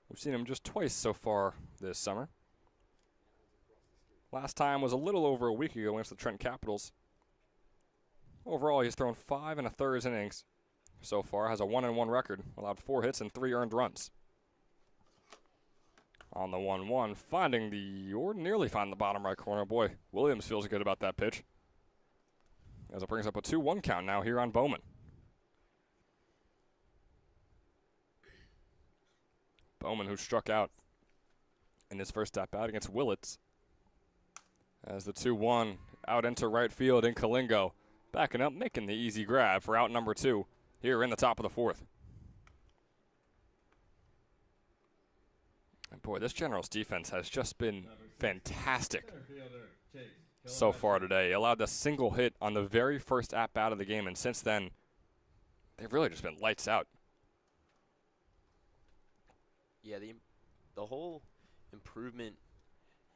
We've seen him just twice so far this summer. Last time was a little over a week ago against the Trenton Capitals. Overall, he's thrown 5 1/3 innings so far, has a 1-1 record, allowed 4 hits and 3 earned runs. On the 1-1, nearly finding the bottom right corner. Boy, Williams feels good about that pitch, as it brings up a 2-1 count now here on Bowman. Bowman, who struck out in his first at-bat against Willits. As the 2-1 out into right field in Kalingo. Backing up, making the easy grab for out number 2 here in the top of the 4th. And boy, this Generals defense has just been fantastic so far today. Allowed a single hit on the very first at-bat of the game, and since then, they've really just been lights out. Yeah, the whole improvement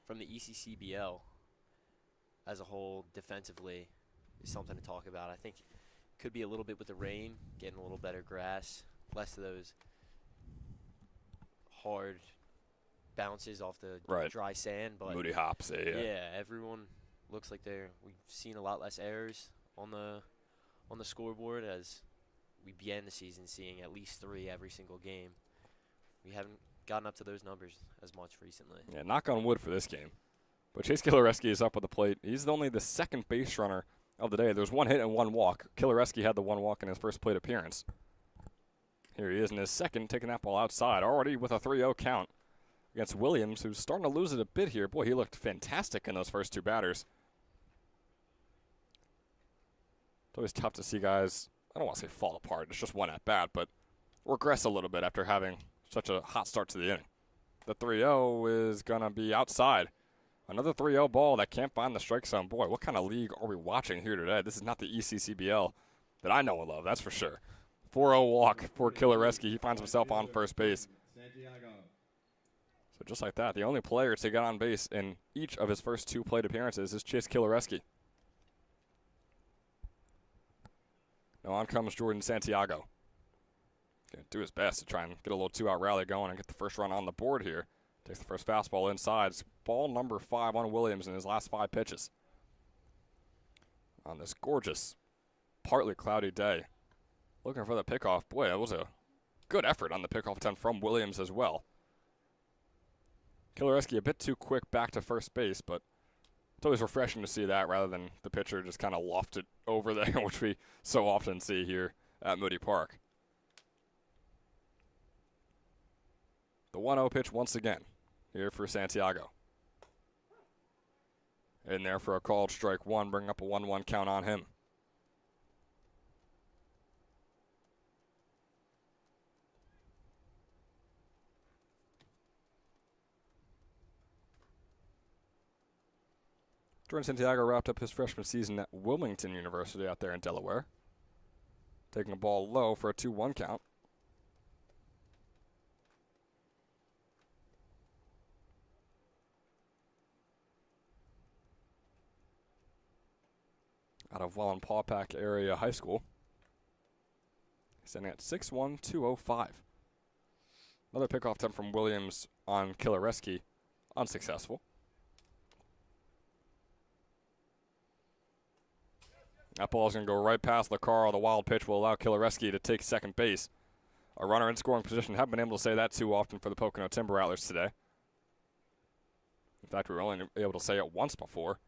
from the ECCBL as a whole defensively is something to talk about. I think could be a little bit with the rain, getting a little better grass, less of those hard bounces off the dry sand. But Moody hops, yeah, everyone looks like we've seen a lot less errors on the scoreboard, as we began the season seeing at least 3 every single game. We haven't gotten up to those numbers as much recently. Yeah, knock on wood for this game. But Chase Kilareski is up at the plate. He's only the second base runner of the day. There's 1 hit and 1 walk. Kilareski had the 1 walk in his first plate appearance. Here he is in his second, taking that ball outside, already with a 3-0 count against Williams, who's starting to lose it a bit here. Boy, he looked fantastic in those first 2 batters. It's always tough to see guys, I don't want to say fall apart, it's just one at bat, but regress a little bit after having such a hot start to the inning. The 3-0 is going to be outside. Another 3-0 ball that can't find the strike zone. Boy, what kind of league are we watching here today? This is not the ECCBL that I know and love, that's for sure. 4-0 walk for Kilareski. He finds himself on first base. So just like that, the only player to get on base in each of his first 2 plate appearances is Chase Kilareski. Now on comes Jordan Santiago. Going to do his best to try and get a little 2-out rally going and get the first run on the board here. Takes the first fastball inside. It's ball number 5 on Williams in his last 5 pitches. On this gorgeous, partly cloudy day. Looking for the pickoff. Boy, that was a good effort on the pickoff attempt from Williams as well. Kilareski a bit too quick back to first base, but it's always refreshing to see that rather than the pitcher just kind of loft it over there, which we so often see here at Moody Park. The 1-0 pitch once again here for Santiago. In there for a called strike 1, bring up a 1-1 count on him. Jordan Santiago wrapped up his freshman season at Wilmington University out there in Delaware. Taking a ball low for a 2-1 count. Out of Wallenpaupack Area High School. Standing at 6'1", 205. Another pickoff attempt from Williams on Kilareski. Unsuccessful. That ball is going to go right past Lacarro. The wild pitch will allow Kilareski to take second base. A runner in scoring position. Haven't been able to say that too often for the Pocono Timber Rattlers today. In fact, we were only able to say it once before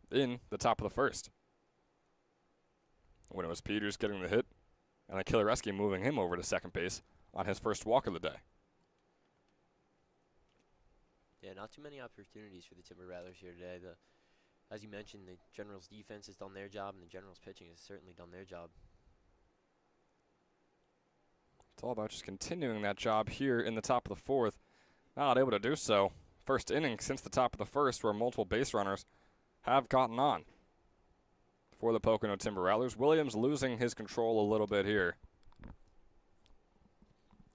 in the top of the first, when it was Peters getting the hit and then Kilareski moving him over to second base on his first walk of the day. Yeah, not too many opportunities for the Timber Rattlers here today. As you mentioned, the Generals' defense has done their job, and the Generals' pitching has certainly done their job. It's all about just continuing that job here in the top of the fourth. Not able to do so. First inning since the top of the first, where multiple base runners have gotten on. for the Pocono Timber Rattlers. Williams losing his control a little bit here,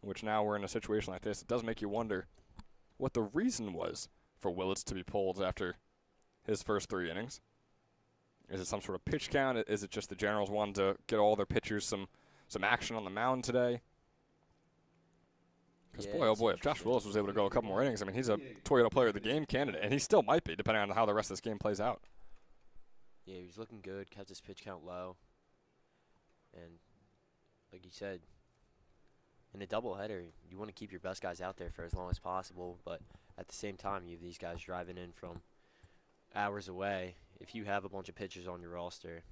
which now we're in a situation like this. It does make you wonder what the reason was for Willits to be pulled after his first 3 innings. Is it some sort of pitch count? Is it just the Generals wanted to get all their pitchers some action on the mound today? Because boy, oh boy, if Josh Willis was able to go a couple more innings, I mean, he's a Toyota Player of the Game candidate, and he still might be, depending on how the rest of this game plays out. Yeah, he was looking good, kept his pitch count low. And like you said, in a doubleheader, you want to keep your best guys out there for as long as possible, but at the same time, you have these guys driving in from hours away. If you have a bunch of pitchers on your roster,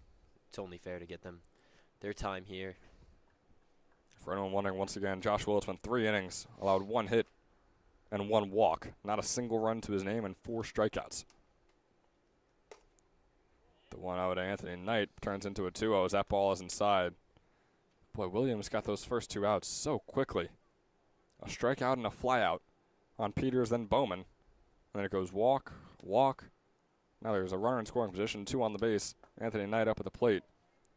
it's only fair to get them their time here. For anyone wondering, once again, Josh Willis went 3 innings, allowed 1 hit and 1 walk. Not a single run to his name and 4 strikeouts. The 1-0 to Anthony Knight turns into a 2-0 as that ball is inside. Boy, Williams got those first 2 outs so quickly. A strikeout and a flyout on Peters, then Bowman. And then it goes walk, walk. Now there's a runner in scoring position, 2 on the base. Anthony Knight up at the plate.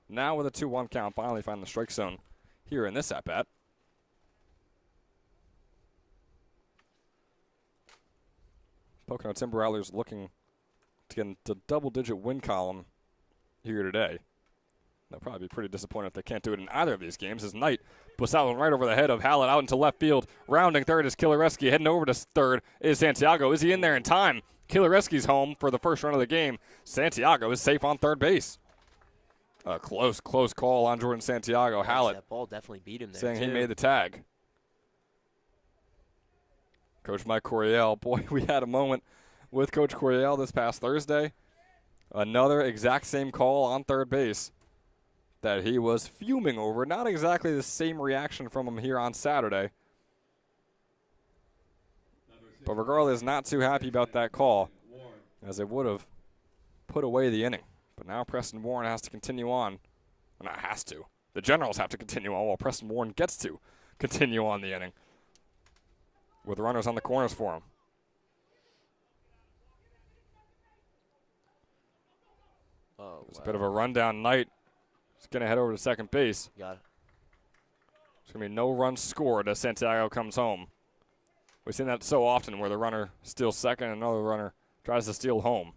Now with a 2-1 count, finally find the strike zone here in this at-bat. Pocono Timber Rattlers looking to get into double-digit win column here today. They'll probably be pretty disappointed if they can't do it in either of these games, as Knight puts that one right over the head of Hallett out into left field. Rounding third is Kilareski. Heading over to third is Santiago. Is he in there in time? Kilareski's home for the first run of the game. Santiago is safe on third base. A close call on Jordan Santiago. Hallett That ball definitely beat him there, saying he too. made the tag. Coach Mike Coryell, boy, we had a moment with Coach Coryell this past Thursday. Another exact same call on third base that he was fuming over. Not exactly the same reaction from him here on Saturday. But regardless, not too happy about that call, as it would have put away the inning. But now Preston Warren has to continue on. Well, not has to. The Generals have to continue on while Preston Warren gets to continue on the inning with runners on the corners for him. Oh, It's a bit of a rundown night. He's going to head over to second base. Got it. There's going to be no runs scored as Santiago comes home. We've seen that so often where the runner steals second and another runner tries to steal home.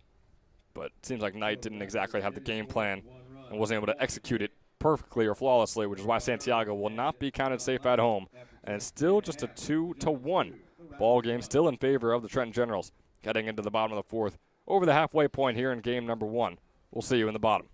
But it seems like Knight didn't exactly have the game plan and wasn't able to execute it perfectly or flawlessly, which is why Santiago will not be counted safe at home. And it's still just a 2-1 ball game, still in favor of the Trenton Generals, heading into the bottom of the 4th, over the halfway point here in game number 1. We'll see you in the bottom.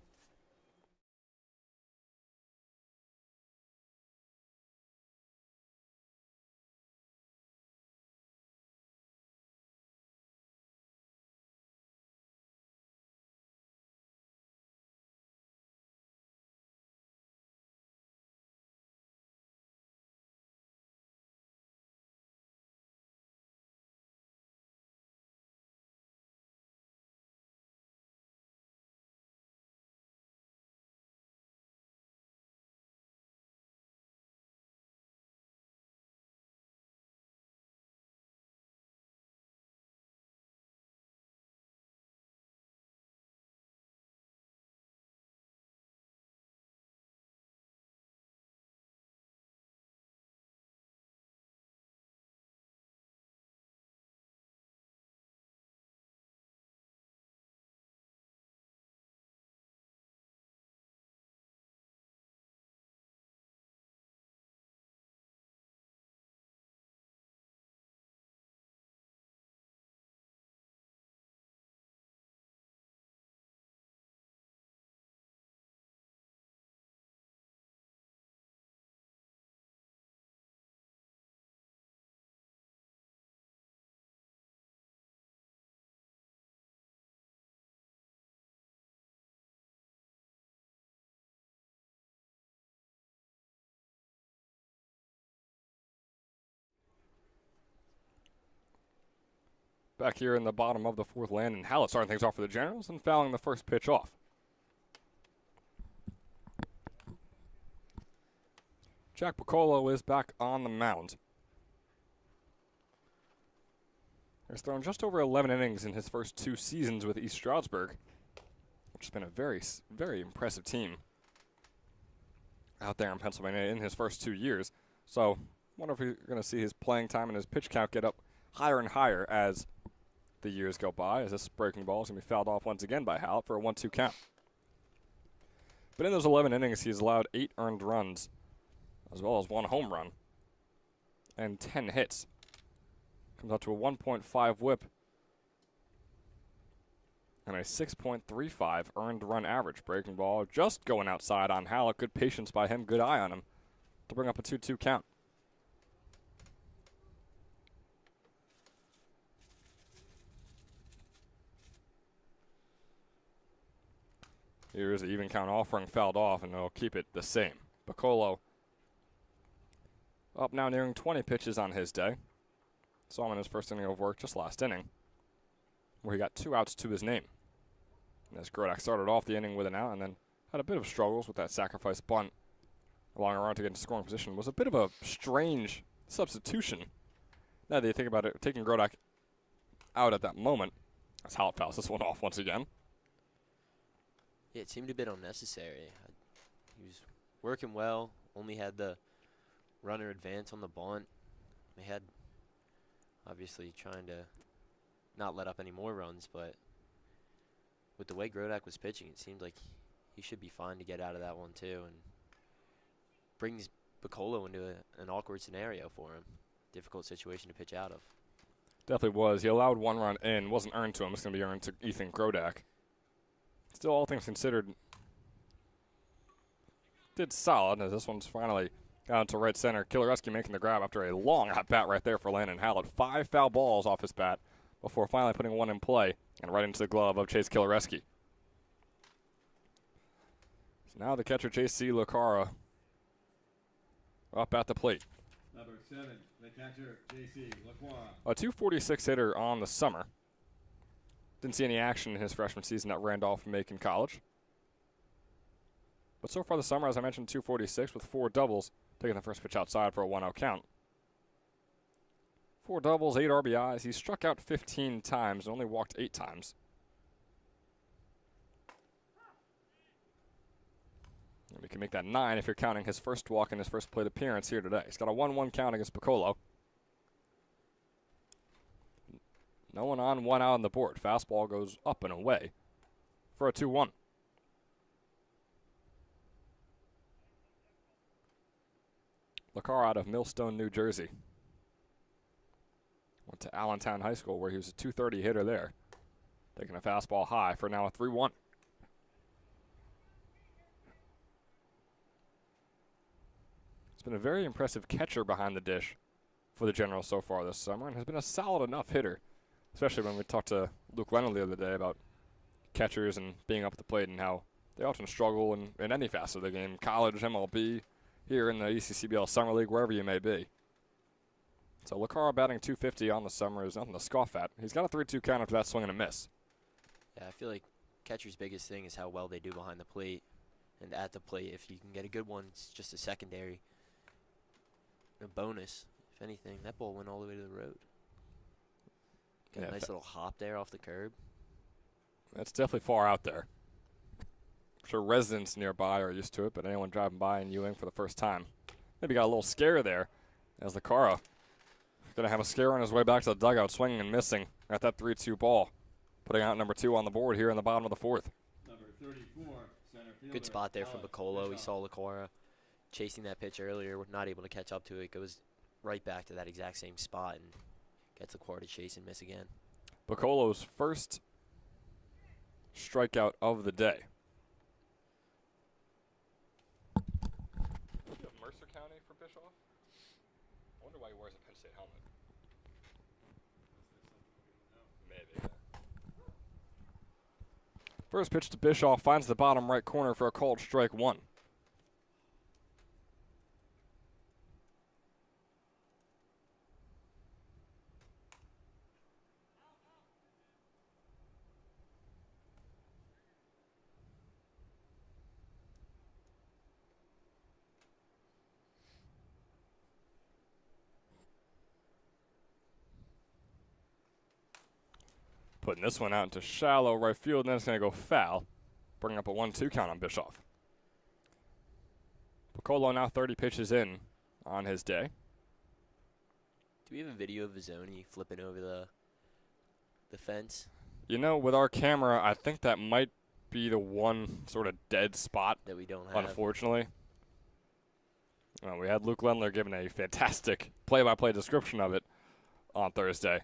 Back here in the bottom of the 4th, Landon Hallett starting things off for the Generals and fouling the first pitch off. Jack Pocono is back on the mound. He's thrown just over 11 innings in his first 2 seasons with East Stroudsburg. which has been a very impressive team out there in Pennsylvania in his first 2 years. So, wonder if we're going to see his playing time and his pitch count get up higher and higher as the years go by, as this breaking ball is going to be fouled off once again by Hallett for a 1-2 count. But in those 11 innings, he's allowed 8 earned runs, as well as 1 home run, and 10 hits. Comes out to a 1.5 whip and a 6.35 earned run average. Breaking ball just going outside on Hallett. Good patience by him, good eye on him to bring up a 2-2 count. Here's the even count offering fouled off, and they'll keep it the same. Pocono up now nearing 20 pitches on his day. Saw him in his first inning of work just last inning, where he got 2 outs to his name. And as Grodak started off the inning with an out and then had a bit of struggles with that sacrifice bunt along a run to get into scoring position. Was a bit of a strange substitution. Now that you think about it, taking Grodak out at that moment, as Hallett fouls this one off once again. Yeah, it seemed a bit unnecessary. He was working well, only had the runner advance on the bunt. They had obviously trying to not let up any more runs, but with the way Grodak was pitching, it seemed like he should be fine to get out of that one too, and brings Pocono into an awkward scenario for him. Difficult situation to pitch out of. Definitely was. He allowed 1 run in. Wasn't earned to him. It's going to be earned to Ethan Grodak. Still, all things considered, did solid as this one's finally got into right center. Kilereski making the grab after a long at-bat right there for Landon Hallett. 5 foul balls off his bat before finally putting one in play and right into the glove of Chase Kilereski. So now the catcher, J.C. Lucara, up at the plate. Number 7, the catcher, J.C. Lacroix. A 246 hitter on the summer. Didn't see any action in his freshman season at Randolph-Macon College. But so far this summer, as I mentioned, 246 with 4 doubles, taking the first pitch outside for a 1-0 count. 4 doubles, 8 RBIs. He struck out 15 times and only walked 8 times. And we can make that 9 if you're counting his first walk and his first plate appearance here today. He's got a 1-1 count against Pocono. No one on, 1 out on the board. Fastball goes up and away for a 2-1. Lacar out of Millstone, New Jersey. Went to Allentown High School where he was a 230 hitter there. Taking a fastball high for now a 3-1. It's been a very impressive catcher behind the dish for the Generals so far this summer and has been a solid enough hitter, especially when we talked to Luke Leonard the other day about catchers and being up at the plate and how they often struggle in any facet of the game, college, MLB, here in the ECCBL Summer League, wherever you may be. So Lacara batting 250 on the summer is nothing to scoff at. He's got a 3-2 count after that swing and a miss. Yeah, I feel like catcher's biggest thing is how well they do behind the plate and at the plate. If you can get a good one, it's just a secondary. A bonus, if anything. That ball went all the way to the road. Got Yeah, a nice little hop there off the curb. That's definitely far out there. I'm sure residents nearby are used to it, but anyone driving by in Ewing for the first time maybe got a little scare there as Lacara going to have a scare on his way back to the dugout, swinging and missing at that 3-2 ball, putting out number 2 on the board here in the bottom of the 4th. Number 34, center fielder. Good spot there from Alex Pocono. We Bischoff. saw Lacara chasing that pitch earlier. We're not able to catch up to it. Goes right back to that exact same spot and gets Lacara to chase and miss again. Bacolo's first strikeout of the day. Mercer County for Bischoff? I wonder why he wears a Penn State helmet. Maybe. First pitch to Bischoff finds the bottom right corner for a called strike 1. Putting this one out into shallow right field, and then it's going to go foul. bringing up a 1-2 count on Bischoff. Pocono now 30 pitches in on his day. Do we have a video of Vizzoni flipping over the fence You know, with our camera, I think that might be the one sort of dead spot, that we don't have? unfortunately. We had Luke Lendler giving a fantastic play-by-play description of it on Thursday.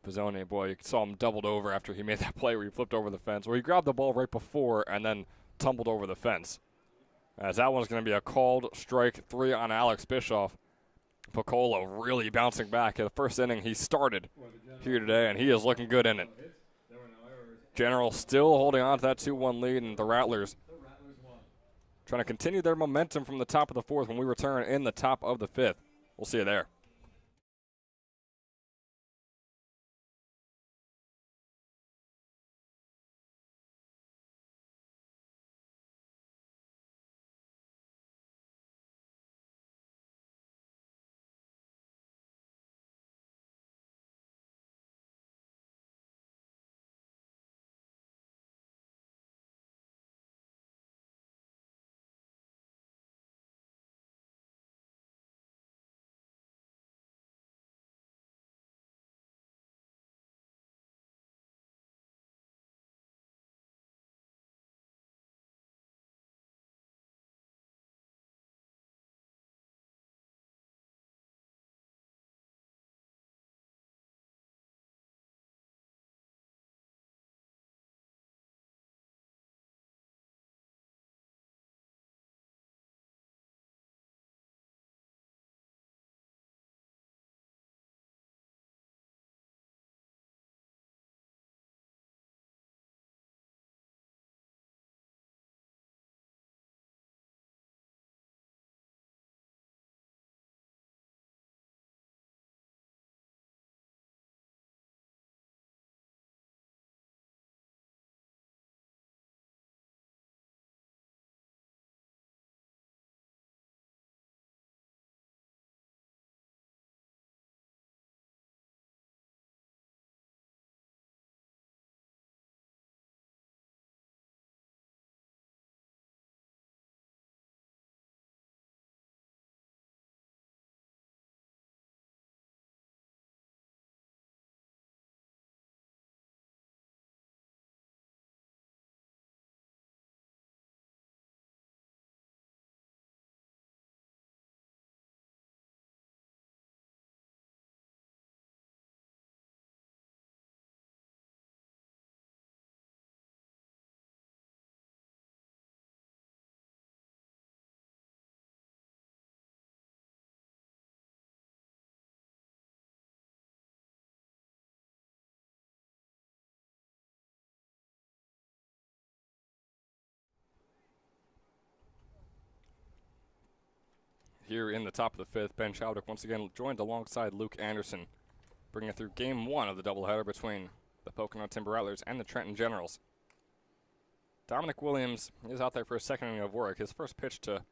Vizzoni, boy, you saw him doubled over after he made that play where he flipped over the fence, where he grabbed the ball right before and then tumbled over the fence. As that one's going to be a called strike 3 on Alex Bischoff. Pocono really bouncing back. In the first inning he started here today, and he is looking good in it. General still holding on to that 2-1 lead, and the Rattlers trying to continue their momentum from the top of the 4th when we return in the top of the 5th. We'll see you there. Here in the top of the 5th, Ben Chowdick once again joined alongside Luke Anderson, bringing it through Game 1 of the doubleheader between the Pocono Timber Rattlers and the Trenton Generals. Dominic Williams is out there for a second inning of work. His first pitch to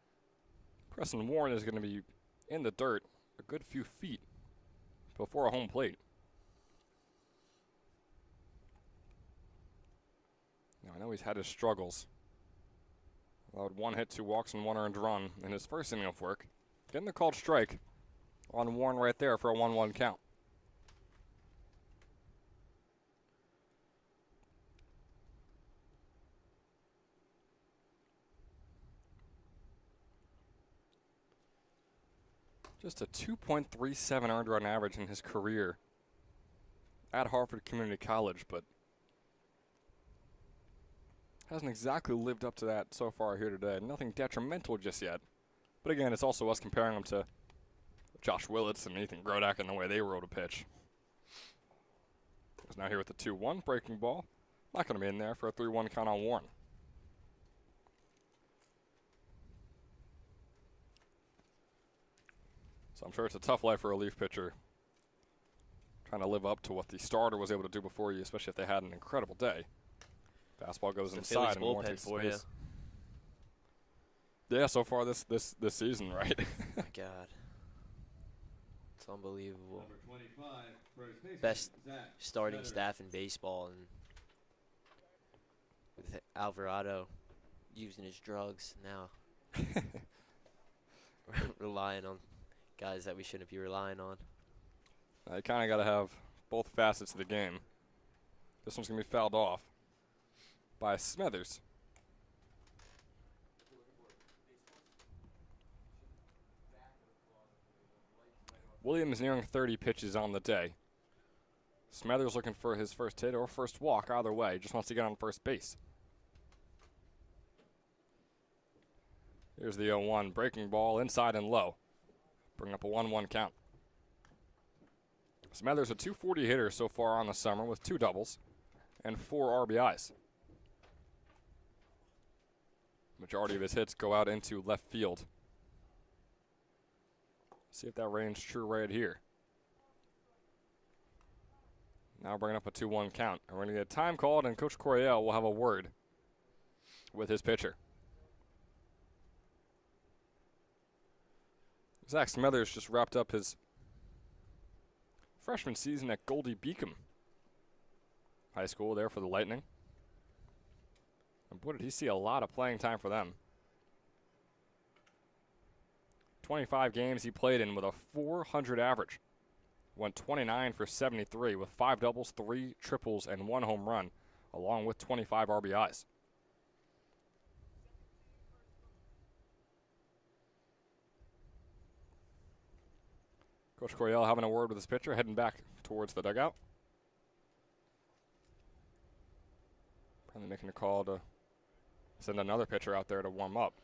Preston Warren is going to be in the dirt a good few feet before a home plate. Now, I know he's had his struggles. Allowed 1 hit, 2 walks, and 1 earned run in his first inning of work. Getting the called strike on Warren right there for a 1-1 count. Just a 2.37 earned run average in his career at Harvard Community College, but hasn't exactly lived up to that so far here today. Nothing detrimental just yet. But again, it's also us comparing him to Josh Willits and Ethan Grodak and the way they rode a pitch. He's now here with the 2-1 breaking ball. Not going to be in there for a 3-1 count on Warren. So I'm sure it's a tough life for a relief pitcher, trying to live up to what the starter was able to do before you, especially if they had an incredible day. Fastball goes inside and Warren takes for you. space. Yeah, so far this season, right? My God, it's unbelievable. Number 25, first baseman, Best Zach starting Sutter. staff in baseball, and with Alvarado using his drugs now. Relying on guys that we shouldn't be relying on. You kind of got to have both facets of the game. This one's going to be fouled off by Smethers. Williams nearing 30 pitches on the day. Smethers looking for his first hit or first walk, either way. Just wants to get on first base. Here's the 0-1, breaking ball inside and low. Bring up a 1-1 count. Smethers a .240 hitter so far on the summer with 2 doubles and 4 RBIs. Majority of his hits go out into left field. See if that reigns true right here. Now bringing up a 2-1 count. And we're going to get a time called, and Coach Coryell will have a word with his pitcher. Zach Smethers just wrapped up his freshman season at Goldie Beacom High School there for the Lightning. And boy, did he see a lot of playing time for them. 25 games he played in with a .400 average. Went 29 for 73 with 5 doubles, 3 triples, and 1 home run, along with 25 RBIs. Coach Coryell having a word with his pitcher, heading back towards the dugout. Probably making a call to send another pitcher out there to warm up.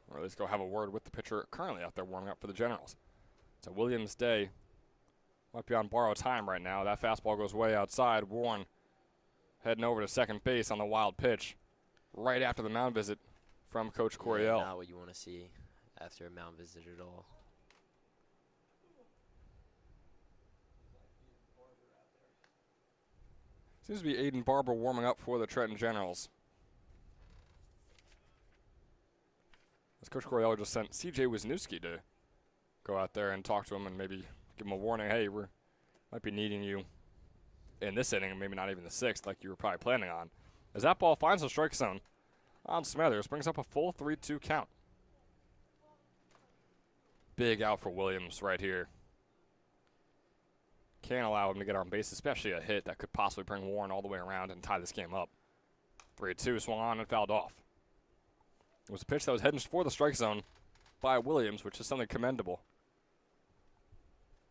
Or at least go have a word with the pitcher currently out there warming up for the Generals. So Williams Day might be on borrowed time right now. That fastball goes way outside. Warren heading over to second base on the wild pitch right after the mound visit from Coach Coryell. Not what you want to see after a mound visit at all. Seems to be Aiden Barber warming up for the Trenton Generals. As Coach Coryell just sent C.J. Wisniewski to go out there and talk to him and maybe give him a warning. Hey, we might be needing you in this inning, maybe not even the 6th like you were probably planning on. As that ball finds the strike zone on Smethers, brings up a full 3-2 count. Big out for Williams right here. Can't allow him to get on base, especially a hit that could possibly bring Warren all the way around and tie this game up. 3-2, swung on and fouled off. It was a pitch that was heading for the strike zone by Williams, which is something commendable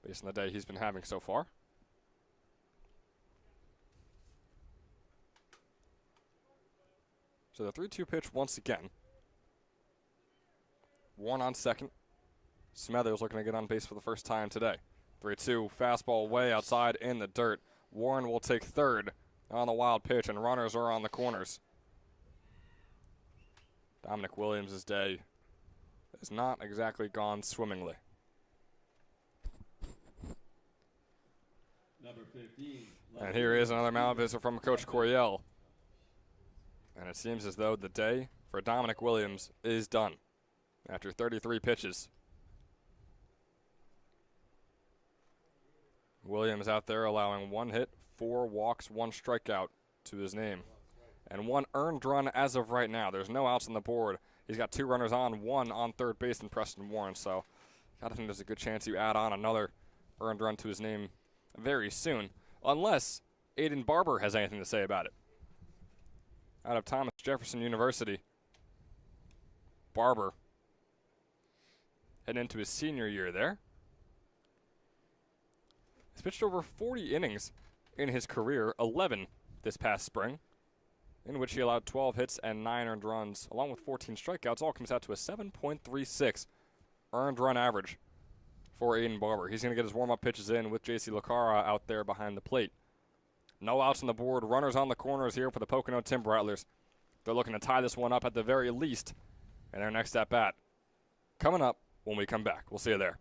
based on the day he's been having so far. So the 3-2 pitch once again. Warren on second. Smethers looking to get on base for the first time today. 3-2, fastball way outside in the dirt. Warren will take third on the wild pitch, and runners are on the corners. Dominic Williams' day has not exactly gone swimmingly. Number 15. And here is another mound visit from Coach Coryell. And it seems as though the day for Dominic Williams is done after 33 pitches. Williams out there allowing 1 hit, 4 walks, 1 strikeout to his name. And 1 earned run as of right now. There's no outs on the board. He's got 2 runners on, 1 on third base in Preston Warren. So I think there's a good chance you add on another earned run to his name very soon. Unless Aiden Barber has anything to say about it. Out of Thomas Jefferson University, Barber heading into his senior year there. He's pitched over 40 innings in his career, 11 this past spring, in which he allowed 12 hits and 9 earned runs, along with 14 strikeouts. All comes out to a 7.36 earned run average for Aiden Barber. He's going to get his warm-up pitches in with J.C. Lucara out there behind the plate. No outs on the board. Runners on the corners here for the Pocono Timber Rattlers. They're looking to tie this one up at the very least in their next at-bat. Coming up when we come back. We'll see you there.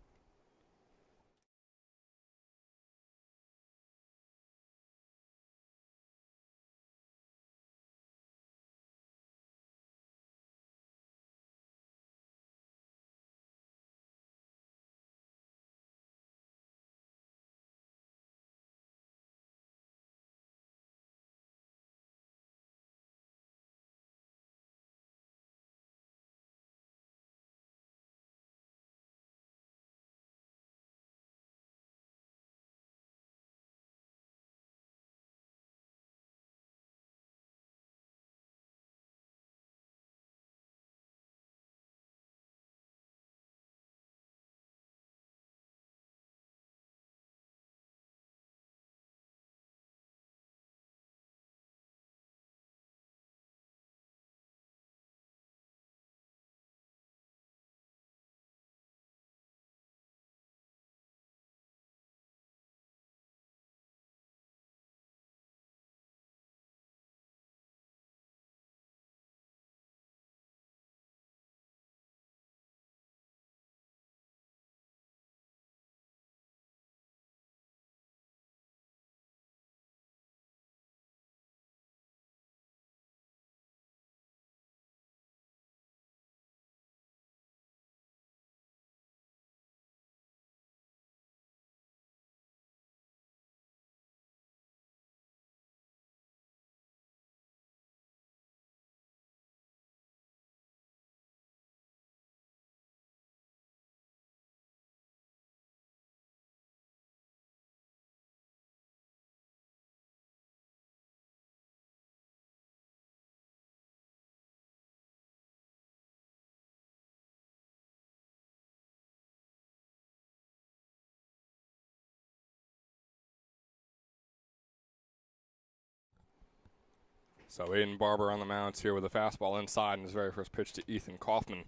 So Aiden Barber on the mound here with a fastball inside in his very first pitch to Ethan Kaufman.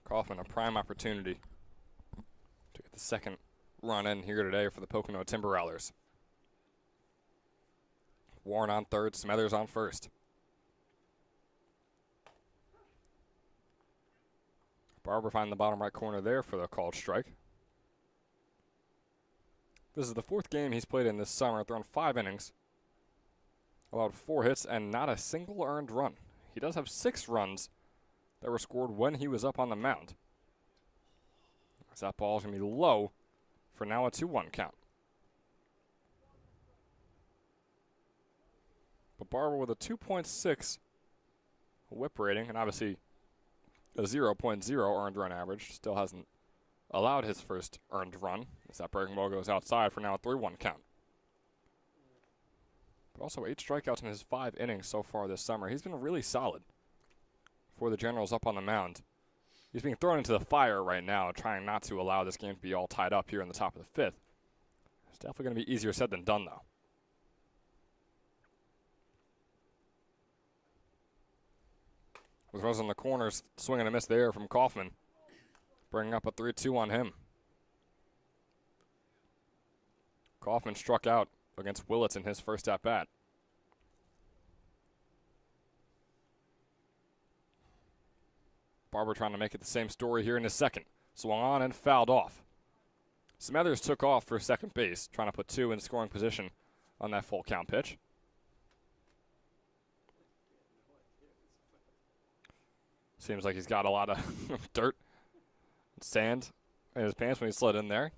Kaufman, a prime opportunity to get the second run in here today for the Pocono Timber Rattlers. Warren on third, Smethers on first. Barber finding the bottom right corner there for the called strike. This is the fourth game he's played in this summer, thrown 5 innings, allowed 4 hits, and not a single earned run. He does have 6 runs that were scored when he was up on the mound. So that ball's going to be low for now a 2-1 count. But Barber with a 2.6 whip rating, and obviously a 0.0 earned run average, still hasn't allowed his first earned run, as that breaking ball goes outside for now a 3-1 count. But also 8 strikeouts in his 5 innings so far this summer. He's been really solid for the Generals up on the mound. He's being thrown into the fire right now, trying not to allow this game to be all tied up here in the top of the 5th. It's definitely going to be easier said than done, though. With runners on the corners, swing and a miss there from Kaufman, bringing up a 3-2 on him. Kaufman struck out against Willits in his first at-bat. Barber trying to make it the same story here in his second. Swung on and fouled off. Smethers took off for second base, trying to put 2 in scoring position on that full count pitch. Seems like he's got a lot of dirt and sand in his pants when he slid in there.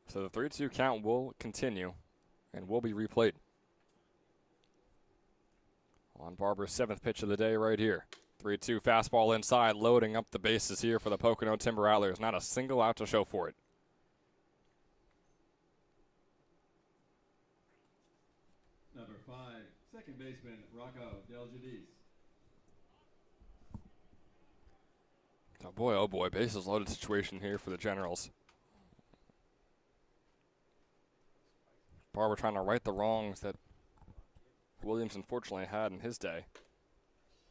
So the 3-2 count will continue and will be replayed. On Barber's 7th pitch of the day right here. 3-2 fastball inside, loading up the bases here for the Pocono Timber Rattlers. Not a single out to show for it. Number 5, second baseman Rocco Del Giudice. Oh boy, bases loaded situation here for the Generals. Barber trying to right the wrongs that Williams unfortunately had in his day.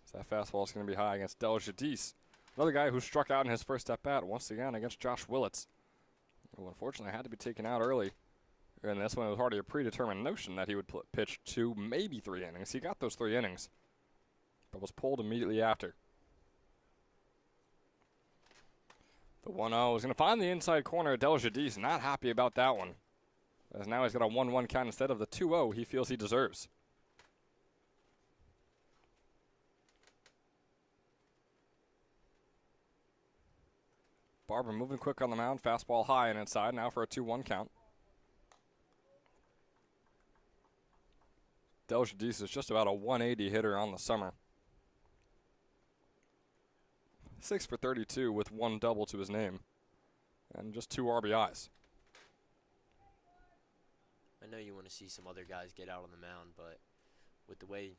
So that fastball is going to be high against Del Giudice. Another guy who struck out in his first at-bat once again against Josh Willits, who unfortunately had to be taken out early. And this one was already a predetermined notion that he would pitch 2, maybe 3 innings. He got those 3 innings, but was pulled immediately after. The 1-0 is going to find the inside corner. Del Giudice not happy about that one, as now he's got a 1-1 count instead of the 2-0 he feels he deserves. Barber moving quick on the mound, fastball high and inside, now for a 2-1 count. Del Giudice is just about a 180 hitter on the summer. 6 for 32 with 1 double to his name, and just 2 RBIs. I know you want to see some other guys get out on the mound, but with the way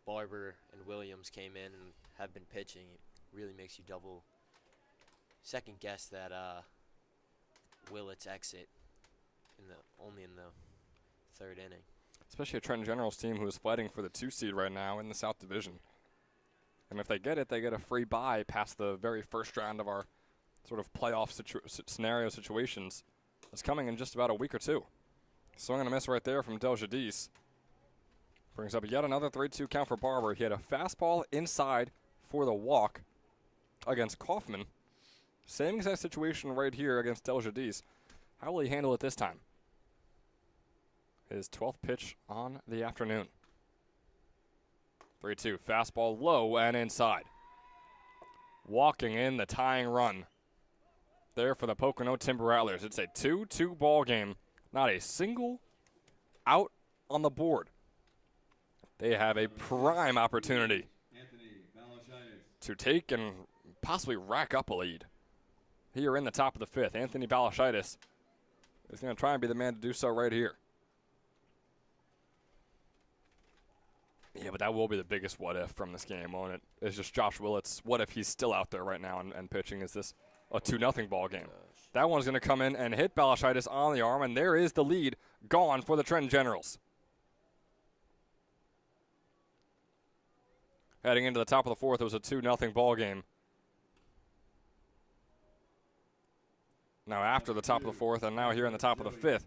Barber and Williams came in and have been pitching, it really makes you double second guess that Willits exit only in the 3rd inning. Especially a Trenton Generals team who is fighting for the 2 seed right now in the South Division. And if they get it, they get a free bye past the very first round of our sort of playoff scenario situations that's coming in just about a week or 2. Swing and a miss right there from Del Giudice. Brings up yet another 3-2 count for Barber. He had a fastball inside for the walk against Kaufman. Same exact situation right here against Del Giudice. How will he handle it this time? His 12th pitch on the afternoon. 3-2, fastball low and inside. Walking in the tying run there for the Pocono Timber Rattlers. It's a 2-2 ball game. Not a single out on the board. They have a prime opportunity to take and possibly rack up a lead here in the top of the 5th. Anthony Balashitis is going to try and be the man to do so right here. He Yeah, but that will be the biggest what if from this game, won't it? It's just Josh Willits. What if he's still out there right now and pitching? Is this a 2-0 ball game? That one's going to come in and hit Balashitis on the arm, and there is the lead gone for the Trenton Generals. Heading into the top of the fourth, it was a 2-0 ball game. Now after the top of the fourth, and now here in the top of the fifth,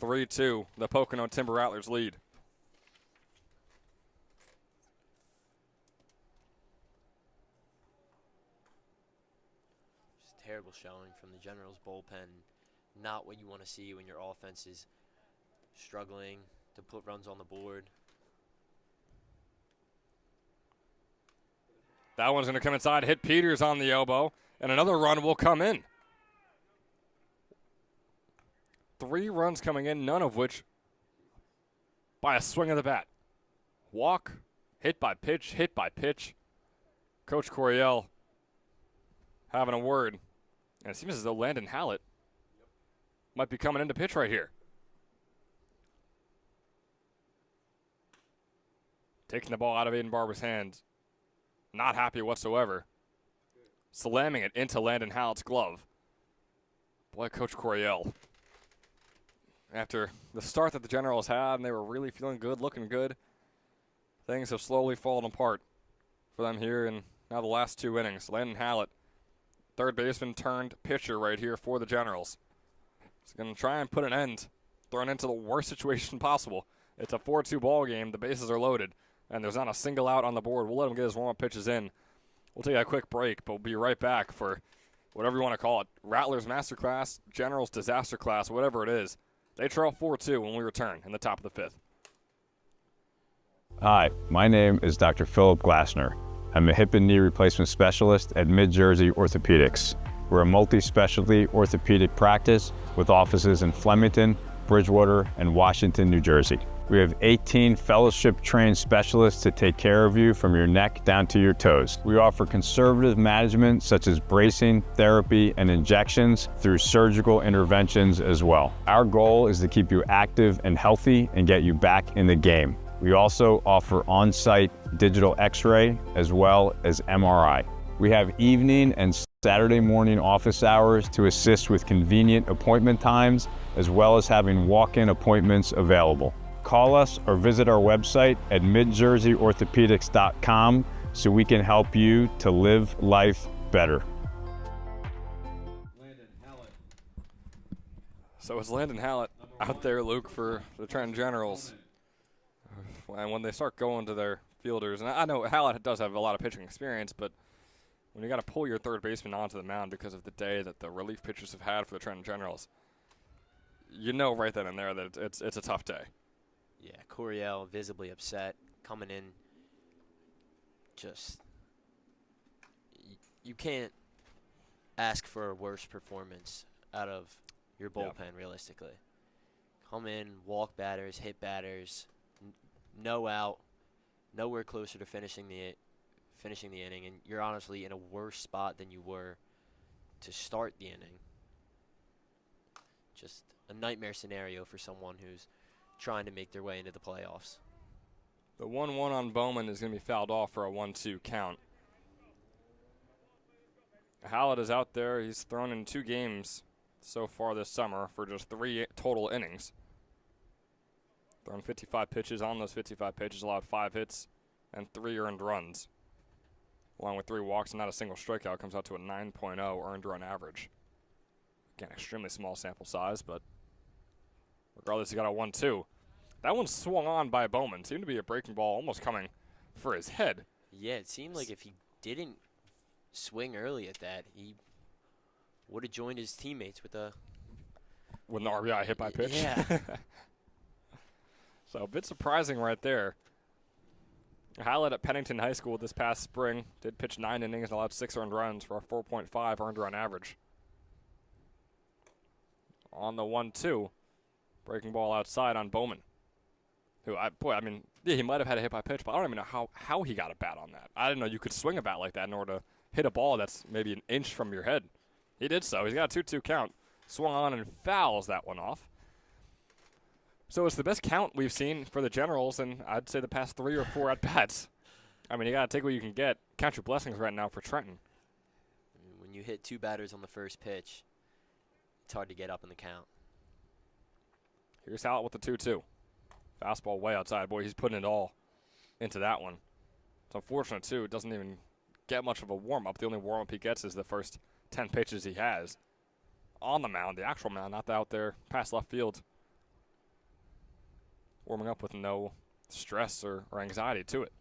3-2, the Pocono Timber Rattlers lead. Just terrible showing from the Generals bullpen. Not what you want to see when your offense is struggling to put runs on the board. That one's going to come inside, hit Peters on the elbow, and another run will come in. 3 runs coming in, none of which by a swing of the bat. Walk, hit by pitch, hit by pitch. Coach Coryell having a word. And it seems as though Landon Hallett might be coming into pitch right here. Taking the ball out of Aiden Barber's hands. Not happy whatsoever. Slamming it into Landon Hallett's glove. Boy, Coach Coryell. After the start that the Generals had, and they were really feeling good, looking good, things have slowly fallen apart for them here in now the last 2 innings. Landon Hallett, third baseman turned pitcher right here for the Generals. He's going to try and put an end, thrown into the worst situation possible. It's a 4-2 ball game. The bases are loaded, and there's not a single out on the board. We'll let him get his warm-up pitches in. We'll take a quick break, but we'll be right back for whatever you want to call it. Rattlers Masterclass, Generals Disaster Class, whatever it is. They trail 4-2 when we return in the top of the fifth. Hi, my name is Dr. Philip Glassner. I'm a hip and knee replacement specialist at Mid-Jersey Orthopedics. We're a multi-specialty orthopedic practice with offices in Flemington, Bridgewater, and Washington, New Jersey. We have 18 fellowship-trained specialists to take care of you from your neck down to your toes. We offer conservative management such as bracing, therapy, and injections through surgical interventions as well. Our goal is to keep you active and healthy and get you back in the game. We also offer on-site digital x-ray as well as MRI. We have evening and Saturday morning office hours to assist with convenient appointment times as well as having walk-in appointments available. Call us or visit our website at midjerseyorthopedics.com so we can help you to live life better. Landon Hallett. So it's Landon Hallett out there, Luke, for the Trenton Generals. And when they start going to their fielders, and I know Hallett does have a lot of pitching experience, but when you got to pull your third baseman onto the mound because of the day that the relief pitchers have had for the Trenton Generals, you know right then and there that it's a tough day. Yeah, Coryell visibly upset, coming in. Just, you can't ask for a worse performance out of your bullpen, realistically. Come in, walk batters, hit batters, no out, nowhere closer to finishing the inning, and you're honestly in a worse spot than you were to start the inning. Just a nightmare scenario for someone who's trying to make their way into the playoffs. The 1-1 on Bowman is going to be fouled off for a 1-2 count. Hallett is out there. He's thrown in 2 games so far this summer for just 3 total innings. Thrown 55 pitches. On those 55 pitches, allowed 5 hits and 3 earned runs. Along with 3 walks and not a single strikeout, comes out to a 9.0 earned run average. Again, extremely small sample size, but regardless, he got a 1-2. That one swung on by Bowman. Seemed to be a breaking ball almost coming for his head. Yeah, it seemed like if he didn't swing early at that, he would have joined his teammates with the RBI hit by pitch. Yeah. So a bit surprising right there. Hallett at Pennington High School this past spring did pitch 9 innings and allowed 6 earned runs for a 4.5 earned run average. On the 1-2, breaking ball outside on Bowman. Who, he might have had a hit by pitch, but I don't even know how he got a bat on that. I didn't know you could swing a bat like that in order to hit a ball that's maybe an inch from your head. He did so. He's got a 2-2 count. Swung on and fouls that one off. So it's the best count we've seen for the Generals in, I'd say, the past 3 or 4 at-bats. I mean, you got to take what you can get. Count your blessings right now for Trenton. When you hit 2 batters on the first pitch, it's hard to get up in the count. Here's Hallett with the 2-2. Fastball way outside. Boy, he's putting it all into that one. It's unfortunate, too. It doesn't even get much of a warm-up. The only warm-up he gets is the first 10 pitches he has on the mound, the actual mound, not out there past left field. Warming up with no stress or anxiety to it.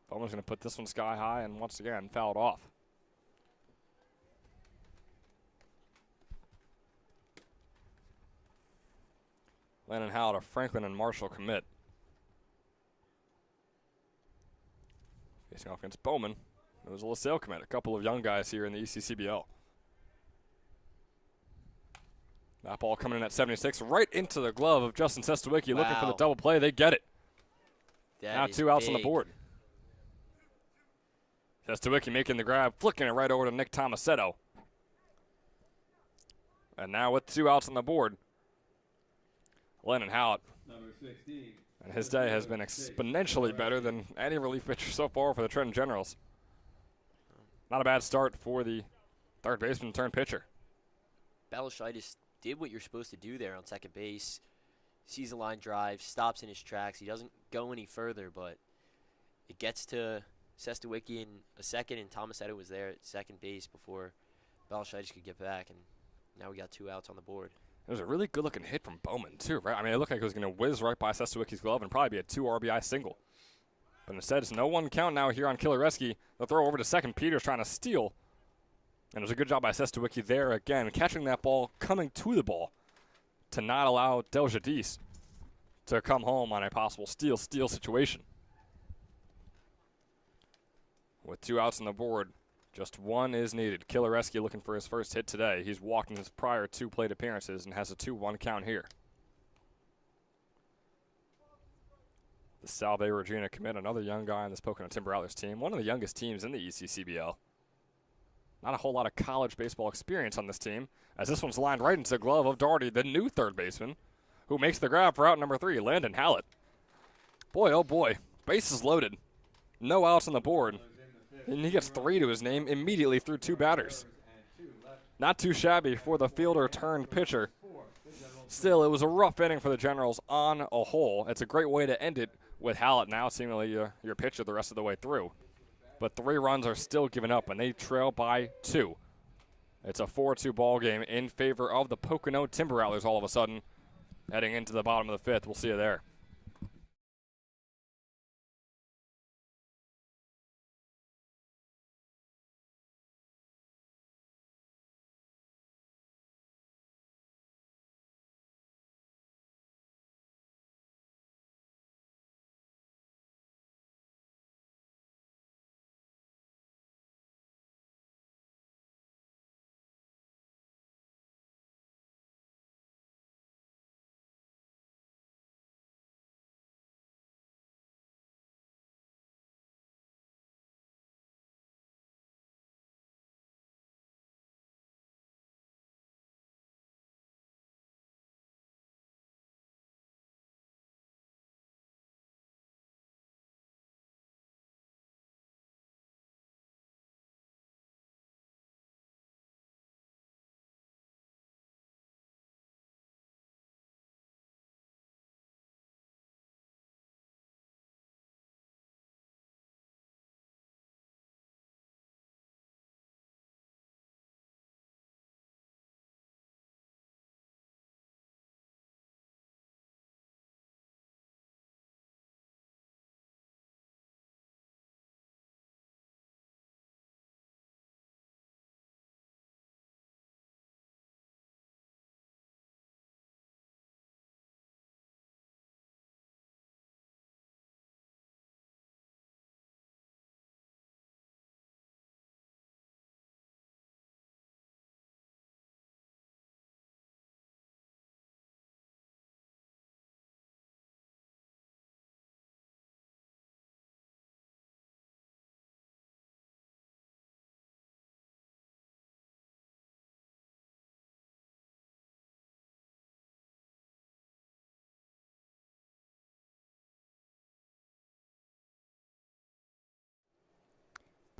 Bowman's going to put this one sky high and once again foul it off. Landon Howard, a Franklin and Marshall commit. Facing off against Bowman. It was a LaSalle commit. A couple of young guys here in the ECCBL. That ball coming in at 76, right into the glove of Justin Sestawicki, looking for the double play. They get it. Now 2 outs on the board. Sestawicki making the grab, flicking it right over to Nick Tomasetto. And now with 2 outs on the board, Lennon Howard. Number 16. And his day has been exponentially better than any relief pitcher so far for the Trenton Generals. Not a bad start for the third baseman turned pitcher. Balashitis did what you're supposed to do there on second base. Sees the line drive, stops in his tracks. He doesn't go any further, but it gets to Sestawicki in a second, and Tomasetto was there at second base before Balashitis could get back, and now we got 2 outs on the board. It was a really good-looking hit from Bowman, too, right? I mean, it looked like it was going to whiz right by Sestawicki's glove and probably be a 2 RBI single. But instead, it's no 1 count now here on Kilareski. The throw over to second. Peters trying to steal. And it was a good job by Sestawicki there again, catching that ball, coming to the ball to not allow Del Jadis to come home on a possible steal situation. With 2 outs on the board, just 1 is needed. Kilareski looking for his first hit today. He's walked in his prior 2 plate appearances and has a 2-1 count here. The Salve Regina commit, another young guy on this Pocono Timber Rattlers team, one of the youngest teams in the ECCBL. Not a whole lot of college baseball experience on this team, as this one's lined right into the glove of Daugherty, the new third baseman, who makes the grab for out number 3, Landon Hallett. Boy, oh boy, bases loaded. No outs on the board, and he gets 3 to his name immediately through 2 batters. Not too shabby for the fielder turned pitcher. Still, it was a rough inning for the Generals on a whole. It's a great way to end it with Hallett now seemingly your pitcher the rest of the way through. But 3 runs are still given up, and they trail by 2. It's a 4-2 ball game in favor of the Pocono Timber Rattlers all of a sudden. Heading into the bottom of the 5th. We'll see you there.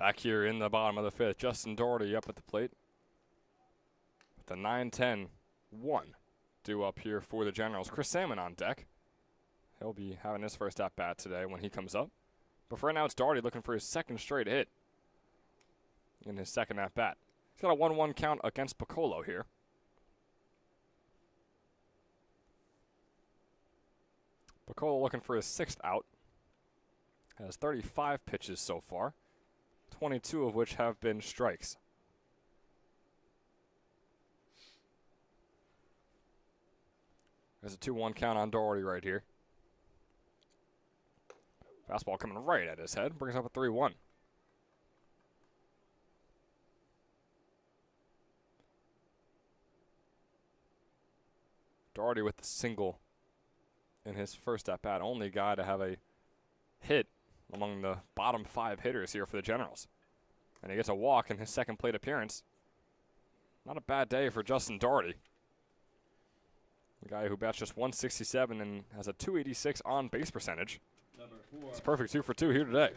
Back here in the bottom of the fifth, Justin Doherty up at the plate. With the 9-10-1 due up here for the Generals. Chris Salmon on deck. He'll be having his first at-bat today when he comes up. But for right now, it's Doherty looking for his second straight hit in his second at-bat. He's got a 1-1 count against Pocono here. Pocono looking for his sixth out. Has 35 pitches so far, 22 of which have been strikes. There's a 2-1 count on Doherty right here. Fastball coming right at his head, brings up a 3-1. Doherty with the single in his first at-bat. Only guy to have a hit among the bottom 5 hitters here for the Generals. And he gets a walk in his second plate appearance. Not a bad day for Justin Doherty. The guy who bats just 167 and has a 286 on base percentage. It's a perfect 2 for 2 here today.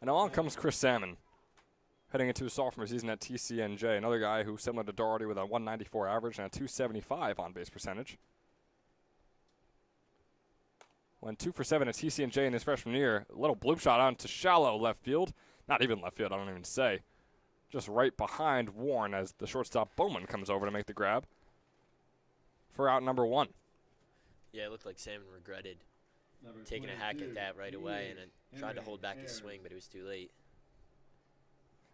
And along comes Chris Salmon, heading into his sophomore season at TCNJ. Another guy who's similar to Doherty with a 194 average and a 275 on base percentage. Went 2 for 7 at TCNJ in his freshman year. A little bloop shot onto shallow left field. Not even left field, I don't even say. Just right behind Warren as the shortstop Bowman comes over to make the grab for out number 1. Yeah, it looked like Salmon regretted taking a hack at that right away and tried to hold back his swing, but it was too late.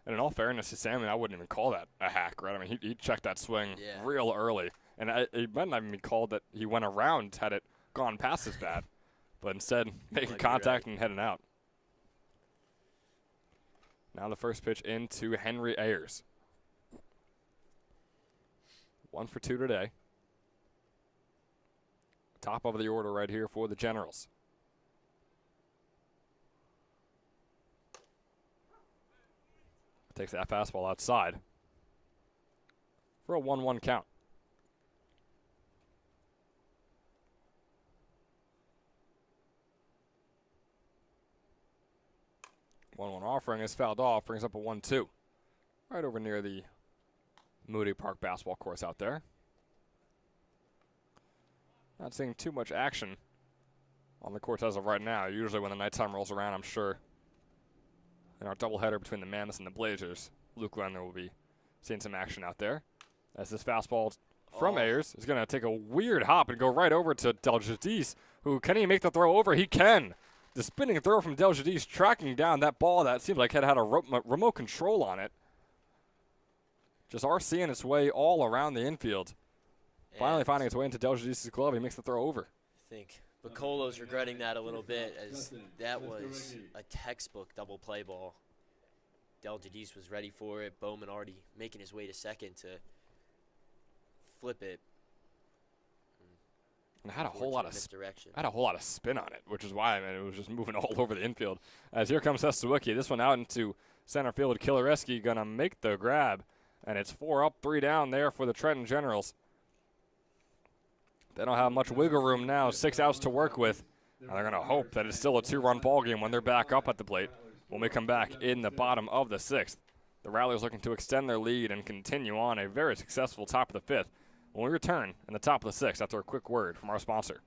And in all fairness to Salmon, I wouldn't even call that a hack, right? I mean, he checked that swing real early. And it might not even be called that he went around had it gone past his bat. But instead, making contact and heading out. Now the first pitch into Henry Ayers. 1 for 2 today. Top of the order right here for the Generals. Takes that fastball outside for a 1-1 count. One offering is fouled off, brings up a 1-2. Right over near the Moody Park basketball course out there. Not seeing too much action on the courts as of right now. Usually when the nighttime rolls around, I'm sure in our doubleheader between the Mammoths and the Blazers, Luke Leonard will be seeing some action out there. As this fastball from Ayers is going to take a weird hop and go right over to Del Jadis, who can he make the throw over? He can. The spinning throw from Del Jadis tracking down that ball that seemed like it had a remote control on it. Just RCing its way all around the infield. Finally finding its way into Del Jadis' glove. He makes the throw over. I think Bacolo's regretting that a little bit, as that was a textbook double play ball. Del Jadis was ready for it. Bowman already making his way to second to flip it. And had a whole lot of spin on it, which is why it was just moving all over the infield. As here comes Hestawicki. This one out into center field. Kilareski gonna make the grab, and it's 4 up, 3 down there for the Trenton Generals. They don't have much wiggle room now. 6 outs to work with, and they're gonna hope that it's still a 2-run ball game when they're back up at the plate. When we come back in the bottom of the 6th, the Rattlers looking to extend their lead and continue on a very successful top of the 5th. When we return in the top of the 6th after a quick word from our sponsor.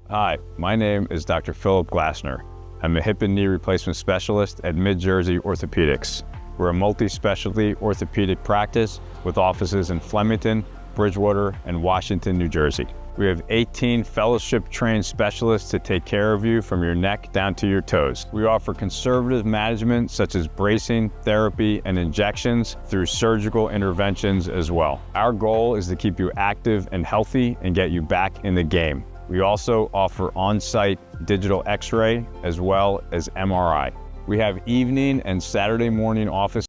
Hi, my name is Dr. Philip Glassner. I'm a hip and knee replacement specialist at Mid-Jersey Orthopedics. We're a multi-specialty orthopedic practice with offices in Flemington, Bridgewater, and Washington, New Jersey. We have 18 fellowship-trained specialists to take care of you from your neck down to your toes. We offer conservative management such as bracing, therapy, and injections through surgical interventions as well. Our goal is to keep you active and healthy and get you back in the game. We also offer on-site digital x-ray as well as MRI. We have evening and Saturday morning office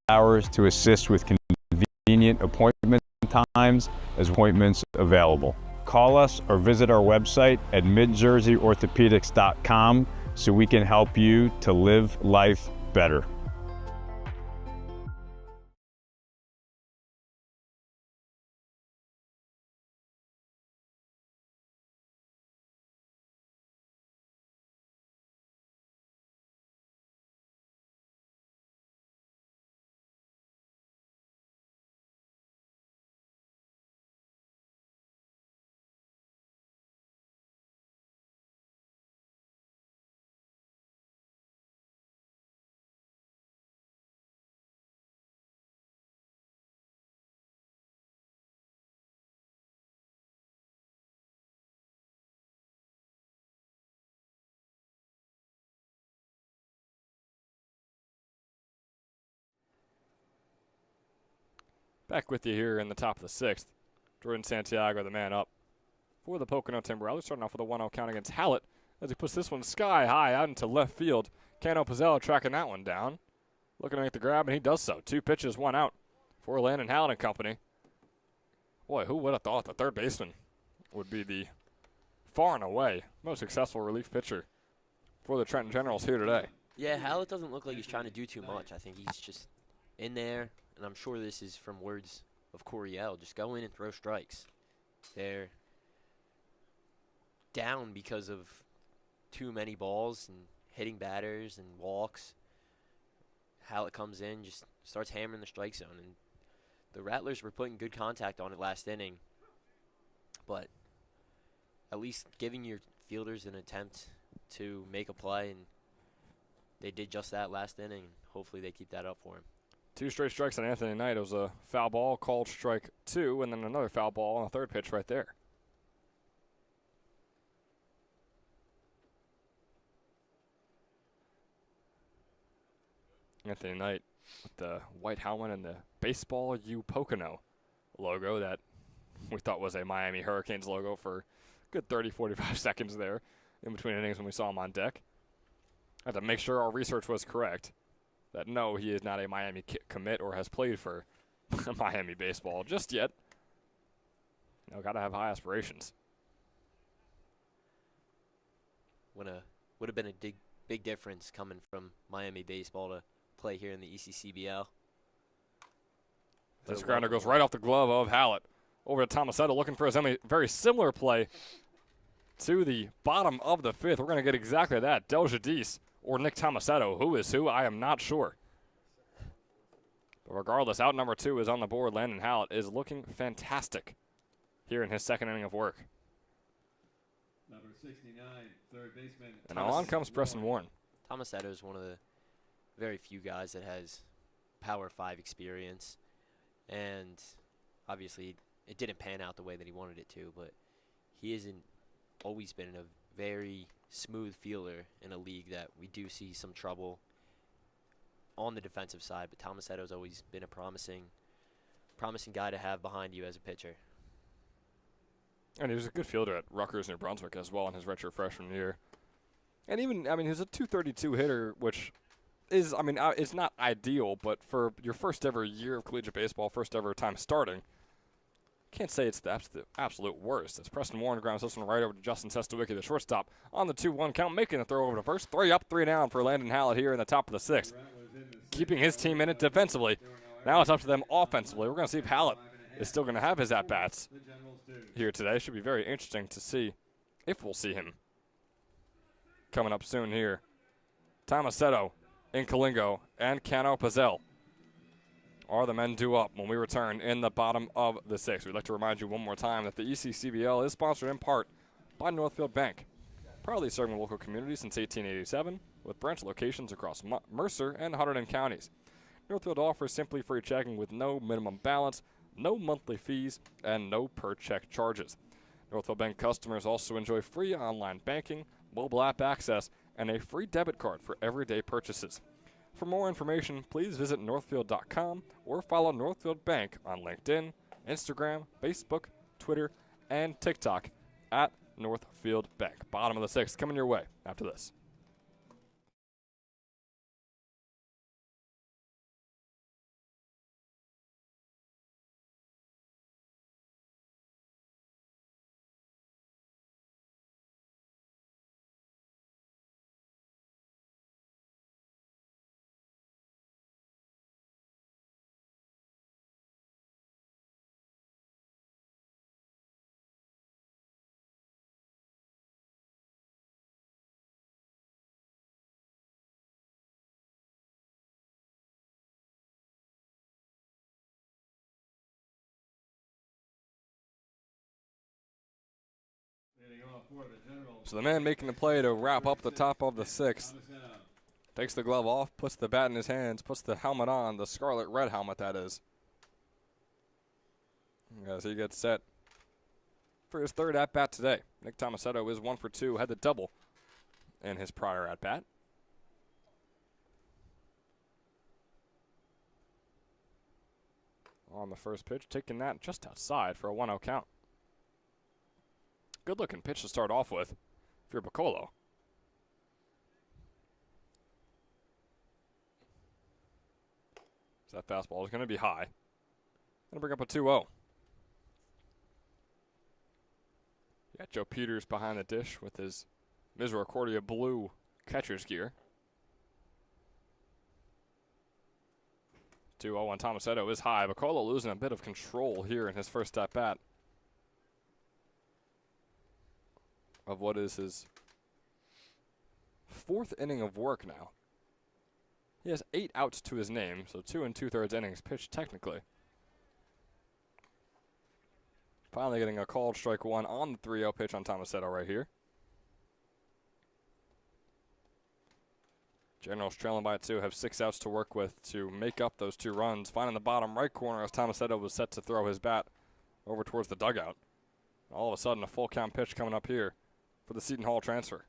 hours to assist with convenient appointment times as appointments available. Call us or visit our website at midjerseyorthopedics.com so we can help you to live life better. Back with you here in the top of the 6th. Jordan Santiago, the man up for the Pocono Timber Rattlers, starting off with a 1-0 count against Hallett as he puts this one sky high out into left field. Cano Pizzello tracking that one down. Looking to make the grab, and he does so. 2 pitches, 1 out for Landon Hallett and company. Boy, who would have thought the third baseman would be the far and away most successful relief pitcher for the Trenton Generals here today. Yeah, Hallett doesn't look like he's trying to do too much. I think he's just in there, and I'm sure this is from words of Coryell. Just go in and throw strikes. They're down because of too many balls and hitting batters and walks. Hallett comes in, just starts hammering the strike zone, and the Rattlers were putting good contact on it last inning, but at least giving your fielders an attempt to make a play, and they did just that last inning. Hopefully they keep that up for him. 2 straight strikes on Anthony Knight. It was a foul ball called strike 2, and then another foul ball on the third pitch right there. Anthony Knight with the white helmet and the Baseball U Pocono logo that we thought was a Miami Hurricanes logo for a good 30, 45 seconds there in between innings when we saw him on deck. I had to make sure our research was correct, that no, he is not a Miami commit or has played for Miami baseball just yet. You know, got to have high aspirations. Would have been a big difference coming from Miami baseball to play here in the ECCBL. This grounder goes right off the glove of Hallett. Over to Tomasetto looking for a very similar play to the bottom of the 5th. We're going to get exactly that. Del Jadis or Nick Tomasetto. Who is who? I am not sure. But regardless, out number 2 is on the board. Landon Hallett is looking fantastic here in his second inning of work. Number 69, third baseman. And on comes Preston Warren. Tomasetto is one of the very few guys that has Power 5 experience, and obviously it didn't pan out the way that he wanted it to, but he hasn't always been a very smooth fielder in a league that we do see some trouble on the defensive side, but Tomasetto's always been a promising guy to have behind you as a pitcher. And he was a good fielder at Rutgers, New Brunswick as well in his redshirt freshman year. And even, he was a .232 hitter, which is, it's not ideal, but for your first ever year of collegiate baseball, first ever time starting, can't say it's the absolute worst. As Preston Warren grounds this one right over to Justin Sestowicki, the shortstop, on the 2-1 count, making the throw over to first. 3 up, 3 down for Landon Hallett here in the top of the 6th. Keeping his team in it defensively. Now it's up to them offensively. We're going to see if Hallett is still going to have his at-bats here today. Should be very interesting to see if we'll see him coming up soon here. Tomasetto, Incalingo, and Cano Pizzello are the men due up when we return in the bottom of the 6th. We'd like to remind you one more time that the ECCBL is sponsored in part by Northfield Bank, proudly serving local communities since 1887 with branch locations across Mercer and Hunterdon counties. Northfield offers simply free checking with no minimum balance, no monthly fees, and no per-check charges. Northfield Bank customers also enjoy free online banking, mobile app access, and a free debit card for everyday purchases. For more information, please visit northfield.com or follow Northfield Bank on LinkedIn, Instagram, Facebook, Twitter, and TikTok at Northfield Bank. Bottom of the 6th coming your way after this. So the man making the play to wrap up the top of the 6th takes the glove off, puts the bat in his hands, puts the helmet on, the scarlet red helmet that is, as he gets set for his third at-bat today. Nick Tomasetto is 1 for 2, had the double in his prior at-bat. on the first pitch, taking that just outside for a 1-0 count. Good looking pitch to start off with if you're Pocono. So that fastball is going to be high. Going to bring up a 2-0. You got Joe Peters behind the dish with his Misericordia blue catcher's gear. 2-0 on Tomasetto is high. Pocono losing a bit of control here in his first at bat of what is his 4th inning of work now. He has 8 outs to his name, so 2 2/3 innings pitched technically. Finally getting a called strike 1 on the 3-0 pitch on Tomasetto right here. Generals trailing by 2 have 6 outs to work with to make up those 2 runs. Finding the bottom right corner as Tomasetto was set to throw his bat over towards the dugout. All of a sudden, a full count pitch coming up here for the Seton Hall transfer.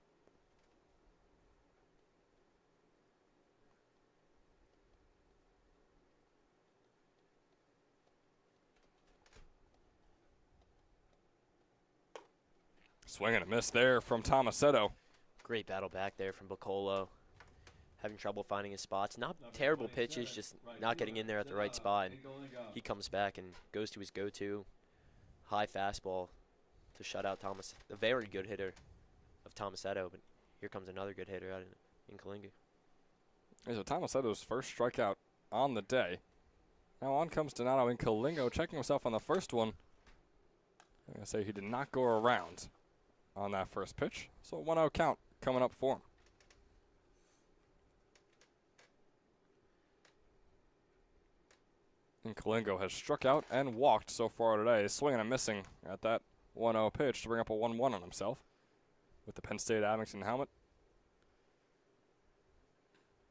Swing and a miss there from Tomasetto. Great battle back there from Pocono. Having trouble finding his spots. Not terrible pitches, just not getting in there at the right spot. And he comes back and goes to his go-to high fastball to shut out Thomas, the very good hitter of Tomasetto. But here comes another good hitter out in Kalinga. So Tomasetto's first strikeout on the day. Now on comes Donato in Kalinga, checking himself on the first one. I'm going to say he did not go around on that first pitch. So a 1-0 count coming up for him. And Kalinga has struck out and walked so far today, swinging and missing at that 1-0 pitch to bring up a 1-1 on himself with the Penn State Abington helmet.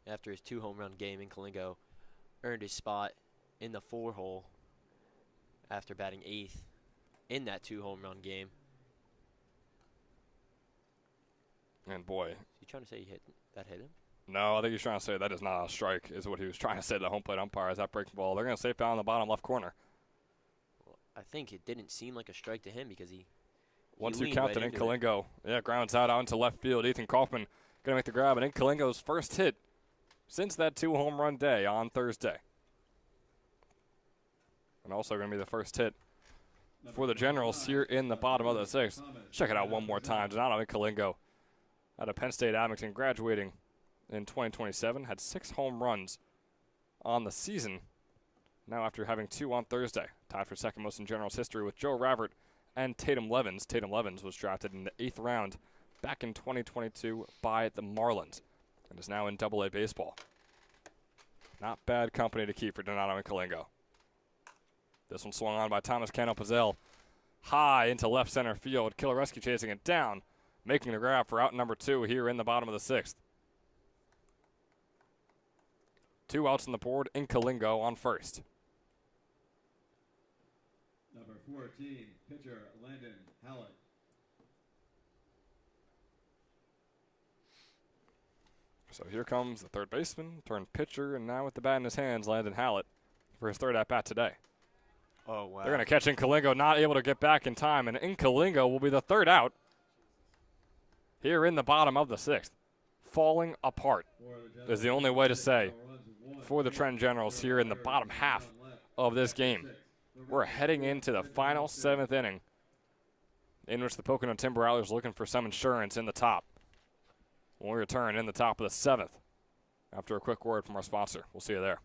After his 2 home run game in Kalinga, earned his spot in the 4-hole after batting 8th in that 2 home run game. And boy. Is he trying to say hit him? No, I think he's trying to say that is not a strike, is what he was trying to say to the home plate umpire as that breaking ball. They're going to safe down in the bottom left corner. Well, I think it didn't seem like a strike to him because he 1-2 count in Kalinga. Yeah, grounds out into left field. Ethan Kaufman going to make the grab. And in Kalinga's first hit since that 2 home run day on Thursday. And also going to be the first hit for the Generals here in the bottom of the 6th. Check it out one more time. Donato in Kalinga out of Penn State Abington, graduating in 2027, had 6 home runs on the season. Now after having 2 on Thursday, tied for second most in Generals history with Joe Ravert and Tatum Levins. Tatum Levins was drafted in the 8th round back in 2022 by the Marlins and is now in Double-A baseball. Not bad company to keep for Donato and Kalinga. This one swung on by Thomas Cano-Pizzell. High into left center field. Kilareski chasing it down, making the grab for out number 2 here in the bottom of the 6th. 2 outs on the board in Kalinga on first. Number 14, pitcher Landon Hallett. So here comes the third baseman, turned pitcher, and now with the bat in his hands, Landon Hallett for his 3rd at-bat today. Oh, wow. They're going to catch Inkalingo, not able to get back in time, and Inkalingo will be the 3rd out here in the bottom of the 6th. Falling apart is the only way to say for the Trenton Generals here in the bottom half of this game. We're heading into the final 7th inning in which the Pocono Timber Rattlers looking for some insurance in the top. When we return in the top of the 7th after a quick word from our sponsor. We'll see you there.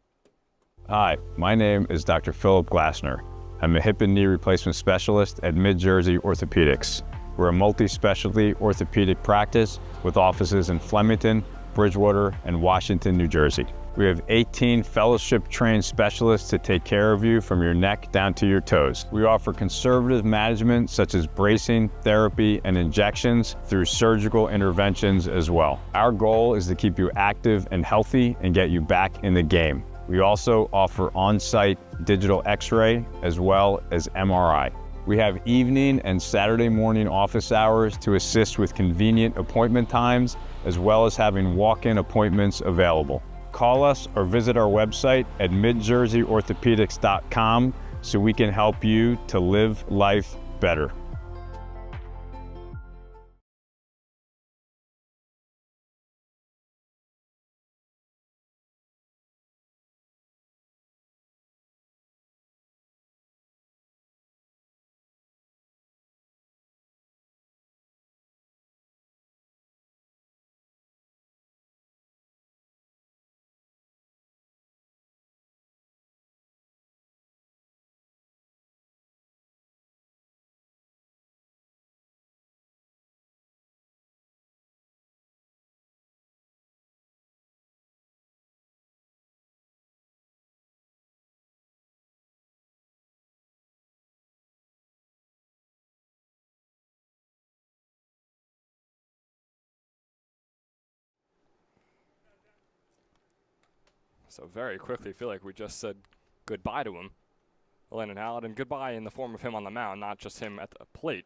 Hi, my name is Dr. Philip Glassner. I'm a hip and knee replacement specialist at Mid-Jersey Orthopedics. We're a multi-specialty orthopedic practice with offices in Flemington, Bridgewater, and Washington, New Jersey. We have 18 fellowship-trained specialists to take care of you from your neck down to your toes. We offer conservative management such as bracing, therapy, and injections through surgical interventions as well. Our goal is to keep you active and healthy and get you back in the game. We also offer on-site digital x-ray as well as MRI. We have evening and Saturday morning office hours to assist with convenient appointment times, as well as having walk-in appointments available. call us or visit our website at midjerseyorthopedics.com so we can help you to live life better. So very quickly, feel like we just said goodbye to him, Landon Hallett, and goodbye in the form of him on the mound, not just him at the plate.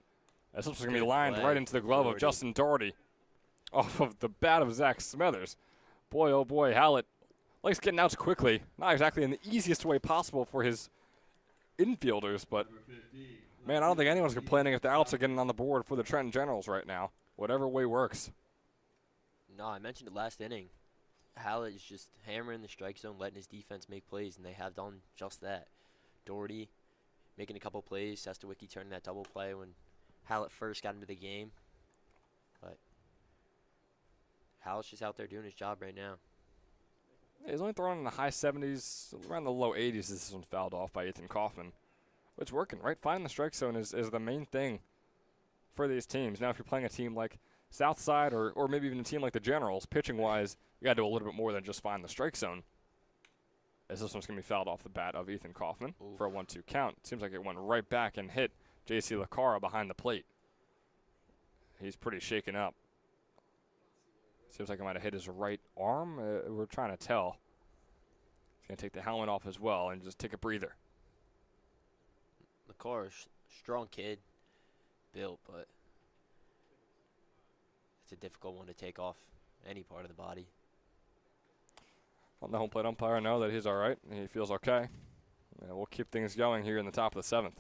This was going to be lined right into the glove of Justin Doherty off of the bat of Zach Smethers. Boy, oh boy, Hallett likes getting outs quickly. Not exactly in the easiest way possible for his infielders, but man, I don't think anyone's complaining if the outs are getting on the board for the Trenton Generals right now. Whatever way works. No, I mentioned it last inning. Hallett is just hammering the strike zone, letting his defense make plays, and they have done just that. Doherty making a couple plays, Sestawicki turning that double play when Hallett first got into the game. But Hallett's just out there doing his job right now. Yeah, he's only throwing in the high 70s, around the low 80s. This one's fouled off by Ethan Kaufman. But it's working, right? Finding the strike zone is the main thing for these teams. Now, if you're playing a team like Southside or maybe even a team like the Generals, pitching-wise, you got to do a little bit more than just find the strike zone. As this one's going to be fouled off the bat of Ethan Kaufman for a 1-2 count. Seems like it went right back and hit J.C. LaCara behind the plate. He's pretty shaken up. Seems like it might have hit his right arm. We're trying to tell. He's going to take the helmet off as well and just take a breather. LaCara's strong kid, built, but it's a difficult one to take off any part of the body. Let the home plate umpire know that he's all right. He feels okay. And we'll keep things going here in the top of the 7th.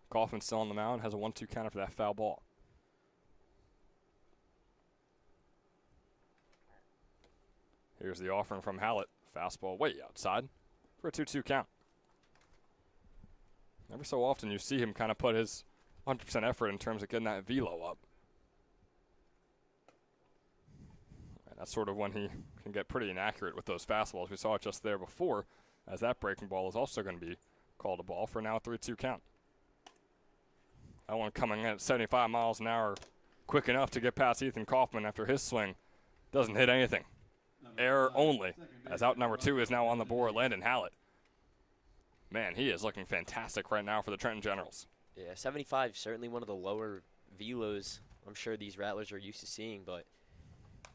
Kaufman still on the mound, has a 1-2 counter for that foul ball. Here's the offering from Hallett. Fastball way outside for a 2-2 count. Every so often you see him kind of put his 100% effort in terms of getting that velo up. And that's sort of when he can get pretty inaccurate with those fastballs. We saw it just there before, as that breaking ball is also going to be called a ball for now a 3-2 count. That one coming in at 75 miles an hour, quick enough to get past Ethan Kaufman after his swing. Doesn't hit anything. Error only, as out number 2 is now on the board, Landon Hallett. Man, he is looking fantastic right now for the Trenton Generals. Yeah, 75 certainly one of the lower velos I'm sure these Rattlers are used to seeing, but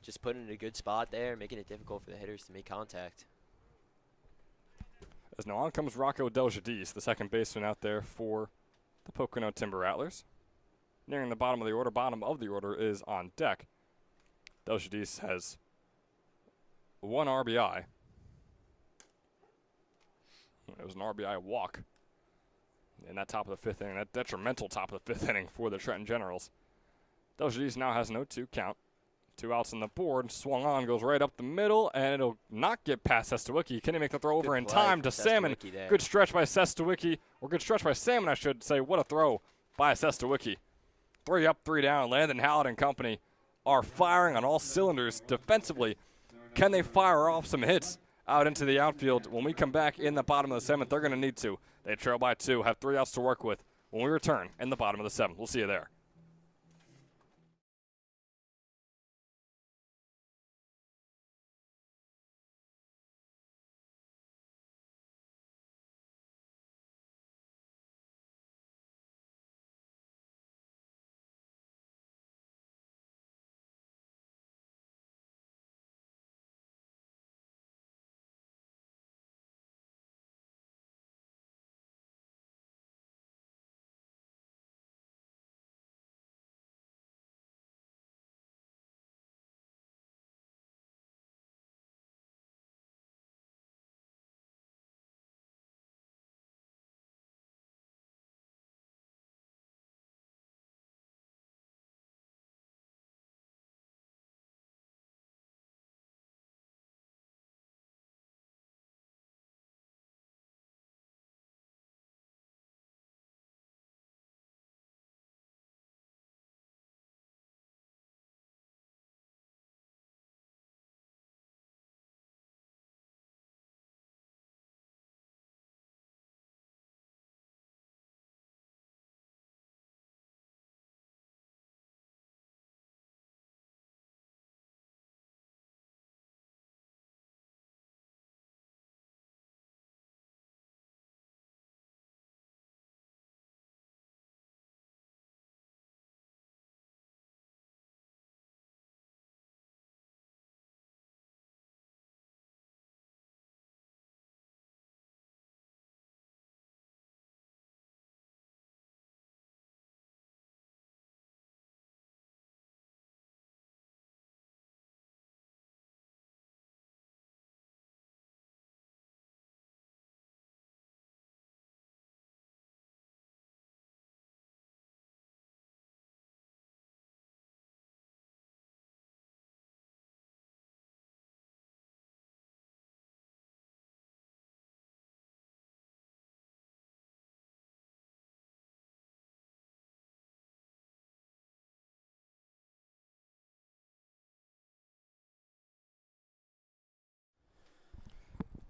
just putting it in a good spot there, making it difficult for the hitters to make contact. As now on comes Rocco Deljadis, the second baseman out there for the Pocono Timber Rattlers. Nearing the bottom of the order is on deck. Deljadis has 1 RBI. It was an RBI walk in that top of the 5th inning, that detrimental top of the 5th inning for the Trenton Generals. Deljadis now has an 0-2 count. 2 outs on the board, swung on, goes right up the middle, and it'll not get past Sestawicki. Can he make the throw over in time to Salmon? Good stretch by Sestawicki, or good stretch by Salmon, I should say. What a throw by Sestawicki. 3 up, 3 down. Landon Hallett and company are firing on all cylinders defensively. Can they fire off some hits out into the outfield? When we come back in the bottom of the 7th, they're going to need to. They trail by 2, have 3 outs to work with when we return in the bottom of the 7th. We'll see you there.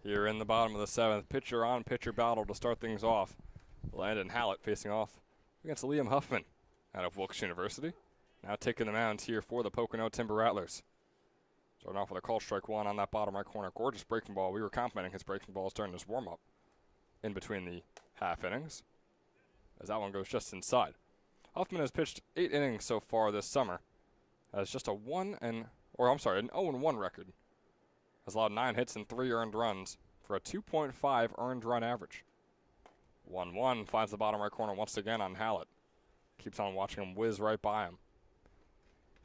here in the bottom of the 7th. Pitcher on pitcher battle to start things off. Landon Hallett facing off against Liam Huffman out of Wilkes University. Now taking the mound here for the Pocono Timber Rattlers. Starting off with a called strike 1 on that bottom right corner. Gorgeous breaking ball. We were complimenting his breaking balls during this warm-up in between the half innings, as that one goes just inside. Huffman has pitched 8 innings so far this summer. Has just an 0-1 record. Has allowed 9 hits and 3 earned runs for a 2.5 earned run average. 1-1 finds the bottom right corner once again on Hallett. Keeps on watching him whiz right by him.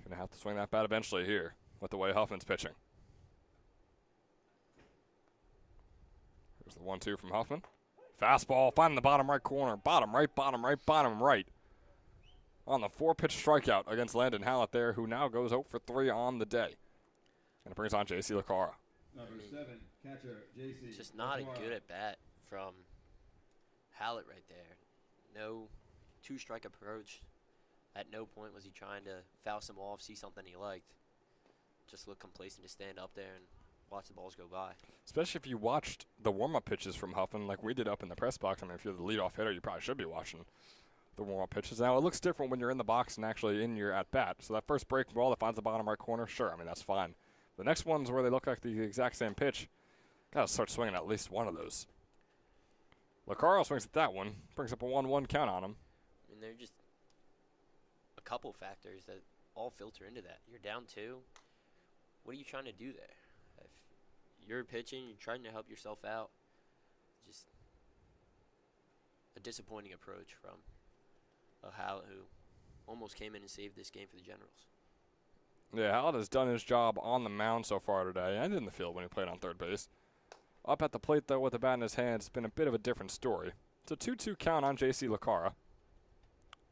Gonna have to swing that bat eventually here with the way Huffman's pitching. Here's the 1-2 from Huffman. Fastball finding the bottom right corner. Bottom right, bottom right, bottom right. On the 4-pitch strikeout against Landon Hallett there, who now goes 0 for 3 on the day. And it brings on J.C. Lacara. Number 7, catcher, J.C. Just not a good at bat from Hallett right there. No 2-strike approach. At no point was he trying to foul some off, see something he liked. Just look complacent to stand up there and watch the balls go by. Especially if you watched the warm-up pitches from Huffman like we did up in the press box. I mean, if you're the leadoff hitter, you probably should be watching the warm-up pitches. Now, it looks different when you're in the box and actually in your at-bat. So that first breaking ball that finds the bottom right corner, sure, I mean, that's fine. The next ones where they look like the exact same pitch, got to start swinging at least one of those. Lacara swings at that one, brings up a 1-1 count on him. I mean, there are just a couple factors that all filter into that. You're down 2. What are you trying to do there? If you're pitching, you're trying to help yourself out. Just a disappointing approach from Hallett, who almost came in and saved this game for the Generals. Yeah, Hallett has done his job on the mound so far today and in the field when he played on third base. Up at the plate, though, with the bat in his hand, it's been a bit of a different story. It's a 2-2 count on J.C. Lacara.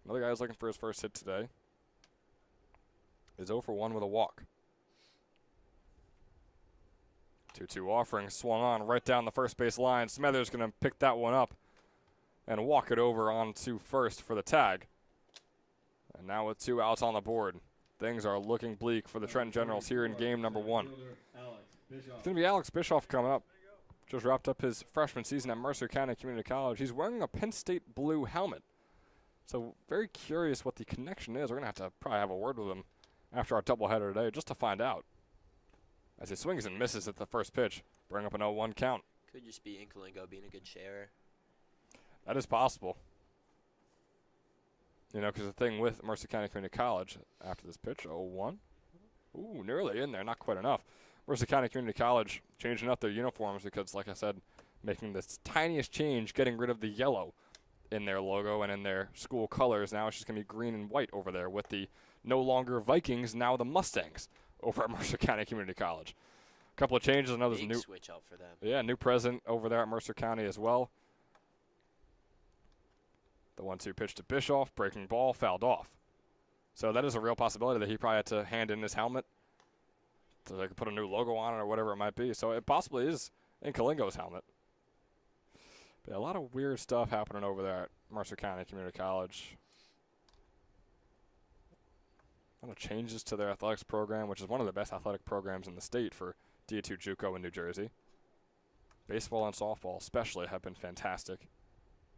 Another guy who's looking for his first hit today is 0 for 1 with a walk. 2-2 offering, swung on right down the first base line. Smethers going to pick that one up and walk it over onto first for the tag. And now with 2 outs on the board, things are looking bleak for the Trenton Generals here in game number 1. It's going to be Alex Bischoff coming up. Just wrapped up his freshman season at Mercer County Community College. He's wearing a Penn State blue helmet. So very curious what the connection is. We're going to have to probably have a word with him after our doubleheader today just to find out. As he swings and misses at the first pitch, bring up an 0-1 count. Could just be Inkalingo being a good sharer. That is possible. You know, because the thing with Mercer County Community College after this pitch, 0-1. Ooh, nearly in there, not quite enough. Mercer County Community College changing up their uniforms because, like I said, making this tiniest change, getting rid of the yellow in their logo and in their school colors. Now it's just going to be green and white over there with the no longer Vikings, now the Mustangs over at Mercer County Community College. A couple of changes. Another big new switch up for them. Yeah, new president over there at Mercer County as well. The 1-2 pitch to Bischoff, breaking ball, fouled off. So that is a real possibility that he probably had to hand in his helmet so they could put a new logo on it or whatever it might be. So it possibly is Inkalingo's helmet. But a lot of weird stuff happening over there at Mercer County Community College. A lot of changes to their athletics program, which is one of the best athletic programs in the state for D2 JUCO in New Jersey. Baseball and softball especially have been fantastic.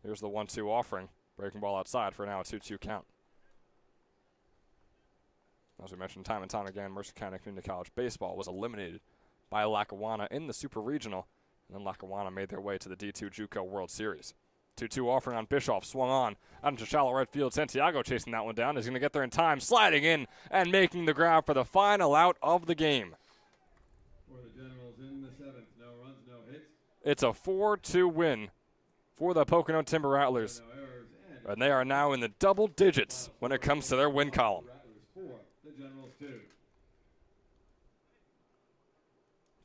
Here's the 1-2 offering. Breaking ball outside for now a 2-2 count. As we mentioned time and time again, Mercer County Community College baseball was eliminated by Lackawanna in the Super Regional, and then Lackawanna made their way to the D2 JUCO World Series. 2-2 offering on Bischoff, swung on out into shallow right field. Santiago chasing that one down. He's going to get there in time, sliding in and making the grab for the final out of the game. For the Generals in the 7th, no runs, no hits. It's a 4-2 win for the Pocono Timber Rattlers, No errors, and they are now in the double digits when it comes to their win column. Rattlers 4, the Generals 2.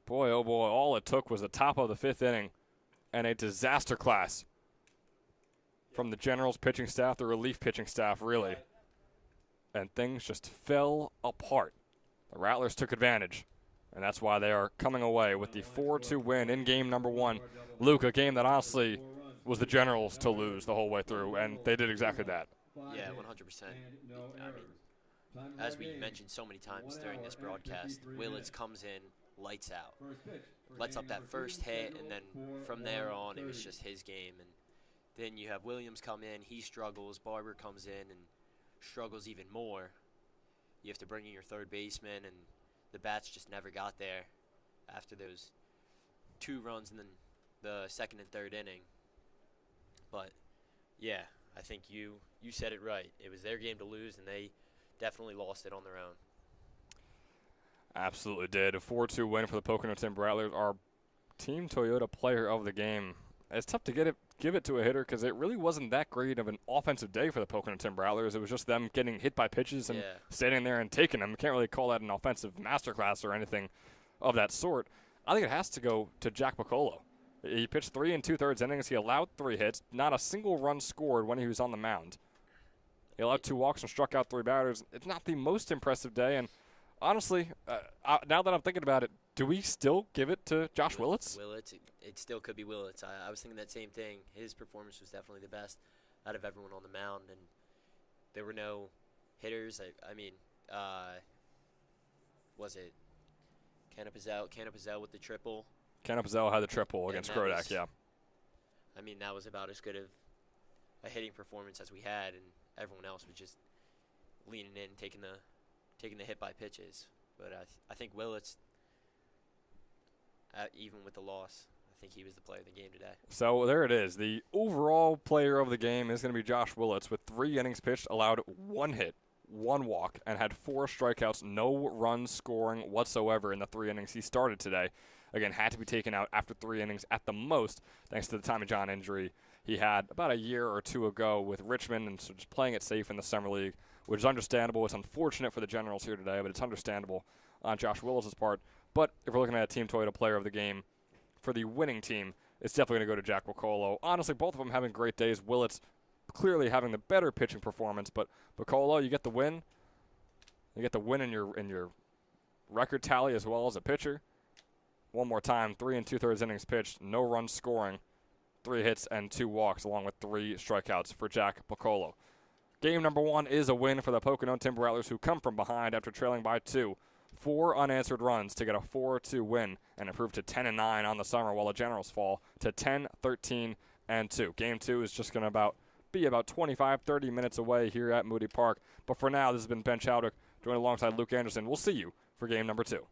Boy, oh boy, all it took was the top of the 5th inning and a disaster class from the Generals pitching staff, the relief pitching staff, really. And things just fell apart. The Rattlers took advantage, and that's why they are coming away with the 4-2 win in game number 1. Luke, a game that honestly was the Generals to lose the whole way through, and they did exactly that. Yeah, 100%. I mean, as we mentioned so many times during this broadcast, Willits comes in lights out. First pitch for Lights game up that number first two, hit, and then scheduled from for there on, it was 1:30. just his game. And then you have Williams come in, he struggles. Barber comes in and struggles even more. You have to bring in your third baseman, and the bats just never got there after those 2 runs in the second and third inning. But yeah, I think you said it right. It was their game to lose, and they definitely lost it on their own. Absolutely did. A 4-2 win for the Pocono Timber Rattlers, our Team Toyota player of the game. It's tough to give it to a hitter because it really wasn't that great of an offensive day for the Pocono Timber Rattlers. It was just them getting hit by pitches and standing there and taking them. You can't really call that an offensive masterclass or anything of that sort. I think it has to go to Jack Pocono. He pitched 3 2/3 innings. He allowed 3 hits. Not a single run scored when he was on the mound. He allowed 2 walks and struck out 3 batters. It's not the most impressive day, and honestly, now that I'm thinking about it, do we still give it to Josh Willits? Willits, it still could be Willits. I was thinking that same thing. His performance was definitely the best out of everyone on the mound, and there were no hitters. I mean, was it Canapazell with the triple? Canapazell had the triple against Krodak, yeah. I mean, that was about as good of a hitting performance as we had, and everyone else was just leaning in, taking the hit by pitches. But I think Willits, even with the loss, I think he was the player of the game today. So there it is. The overall player of the game is going to be Josh Willits with 3 innings pitched, allowed 1 hit, 1 walk, and had 4 strikeouts, no runs scoring whatsoever in the 3 innings he started today. Again, had to be taken out after 3 innings at the most, thanks to the Tommy John injury he had about a year or 2 ago with Richmond, and so just playing it safe in the Summer League, which is understandable. It's unfortunate for the Generals here today, but it's understandable on Josh Willits' part. But if we're looking at a Team Toyota player of the game for the winning team, it's definitely going to go to Jack Pocono. Honestly, both of them having great days. Willits clearly having the better pitching performance, but Pocono, you get the win. You get the win in your record tally as well as a pitcher. One more time, 3 2/3 innings pitched, no runs scoring, 3 hits and 2 walks, along with 3 strikeouts for Jack Pocono. Game number 1 is a win for the Pocono Timber Rattlers, who come from behind after trailing by 2. 4 unanswered runs to get a 4-2 win and improve to 10-9 on the summer, while the Generals fall to 10-13-2. Game 2 is just going to be about 25-30 minutes away here at Moody Park. But for now, this has been Ben Chowdick, joined alongside Luke Anderson. We'll see you for game number 2.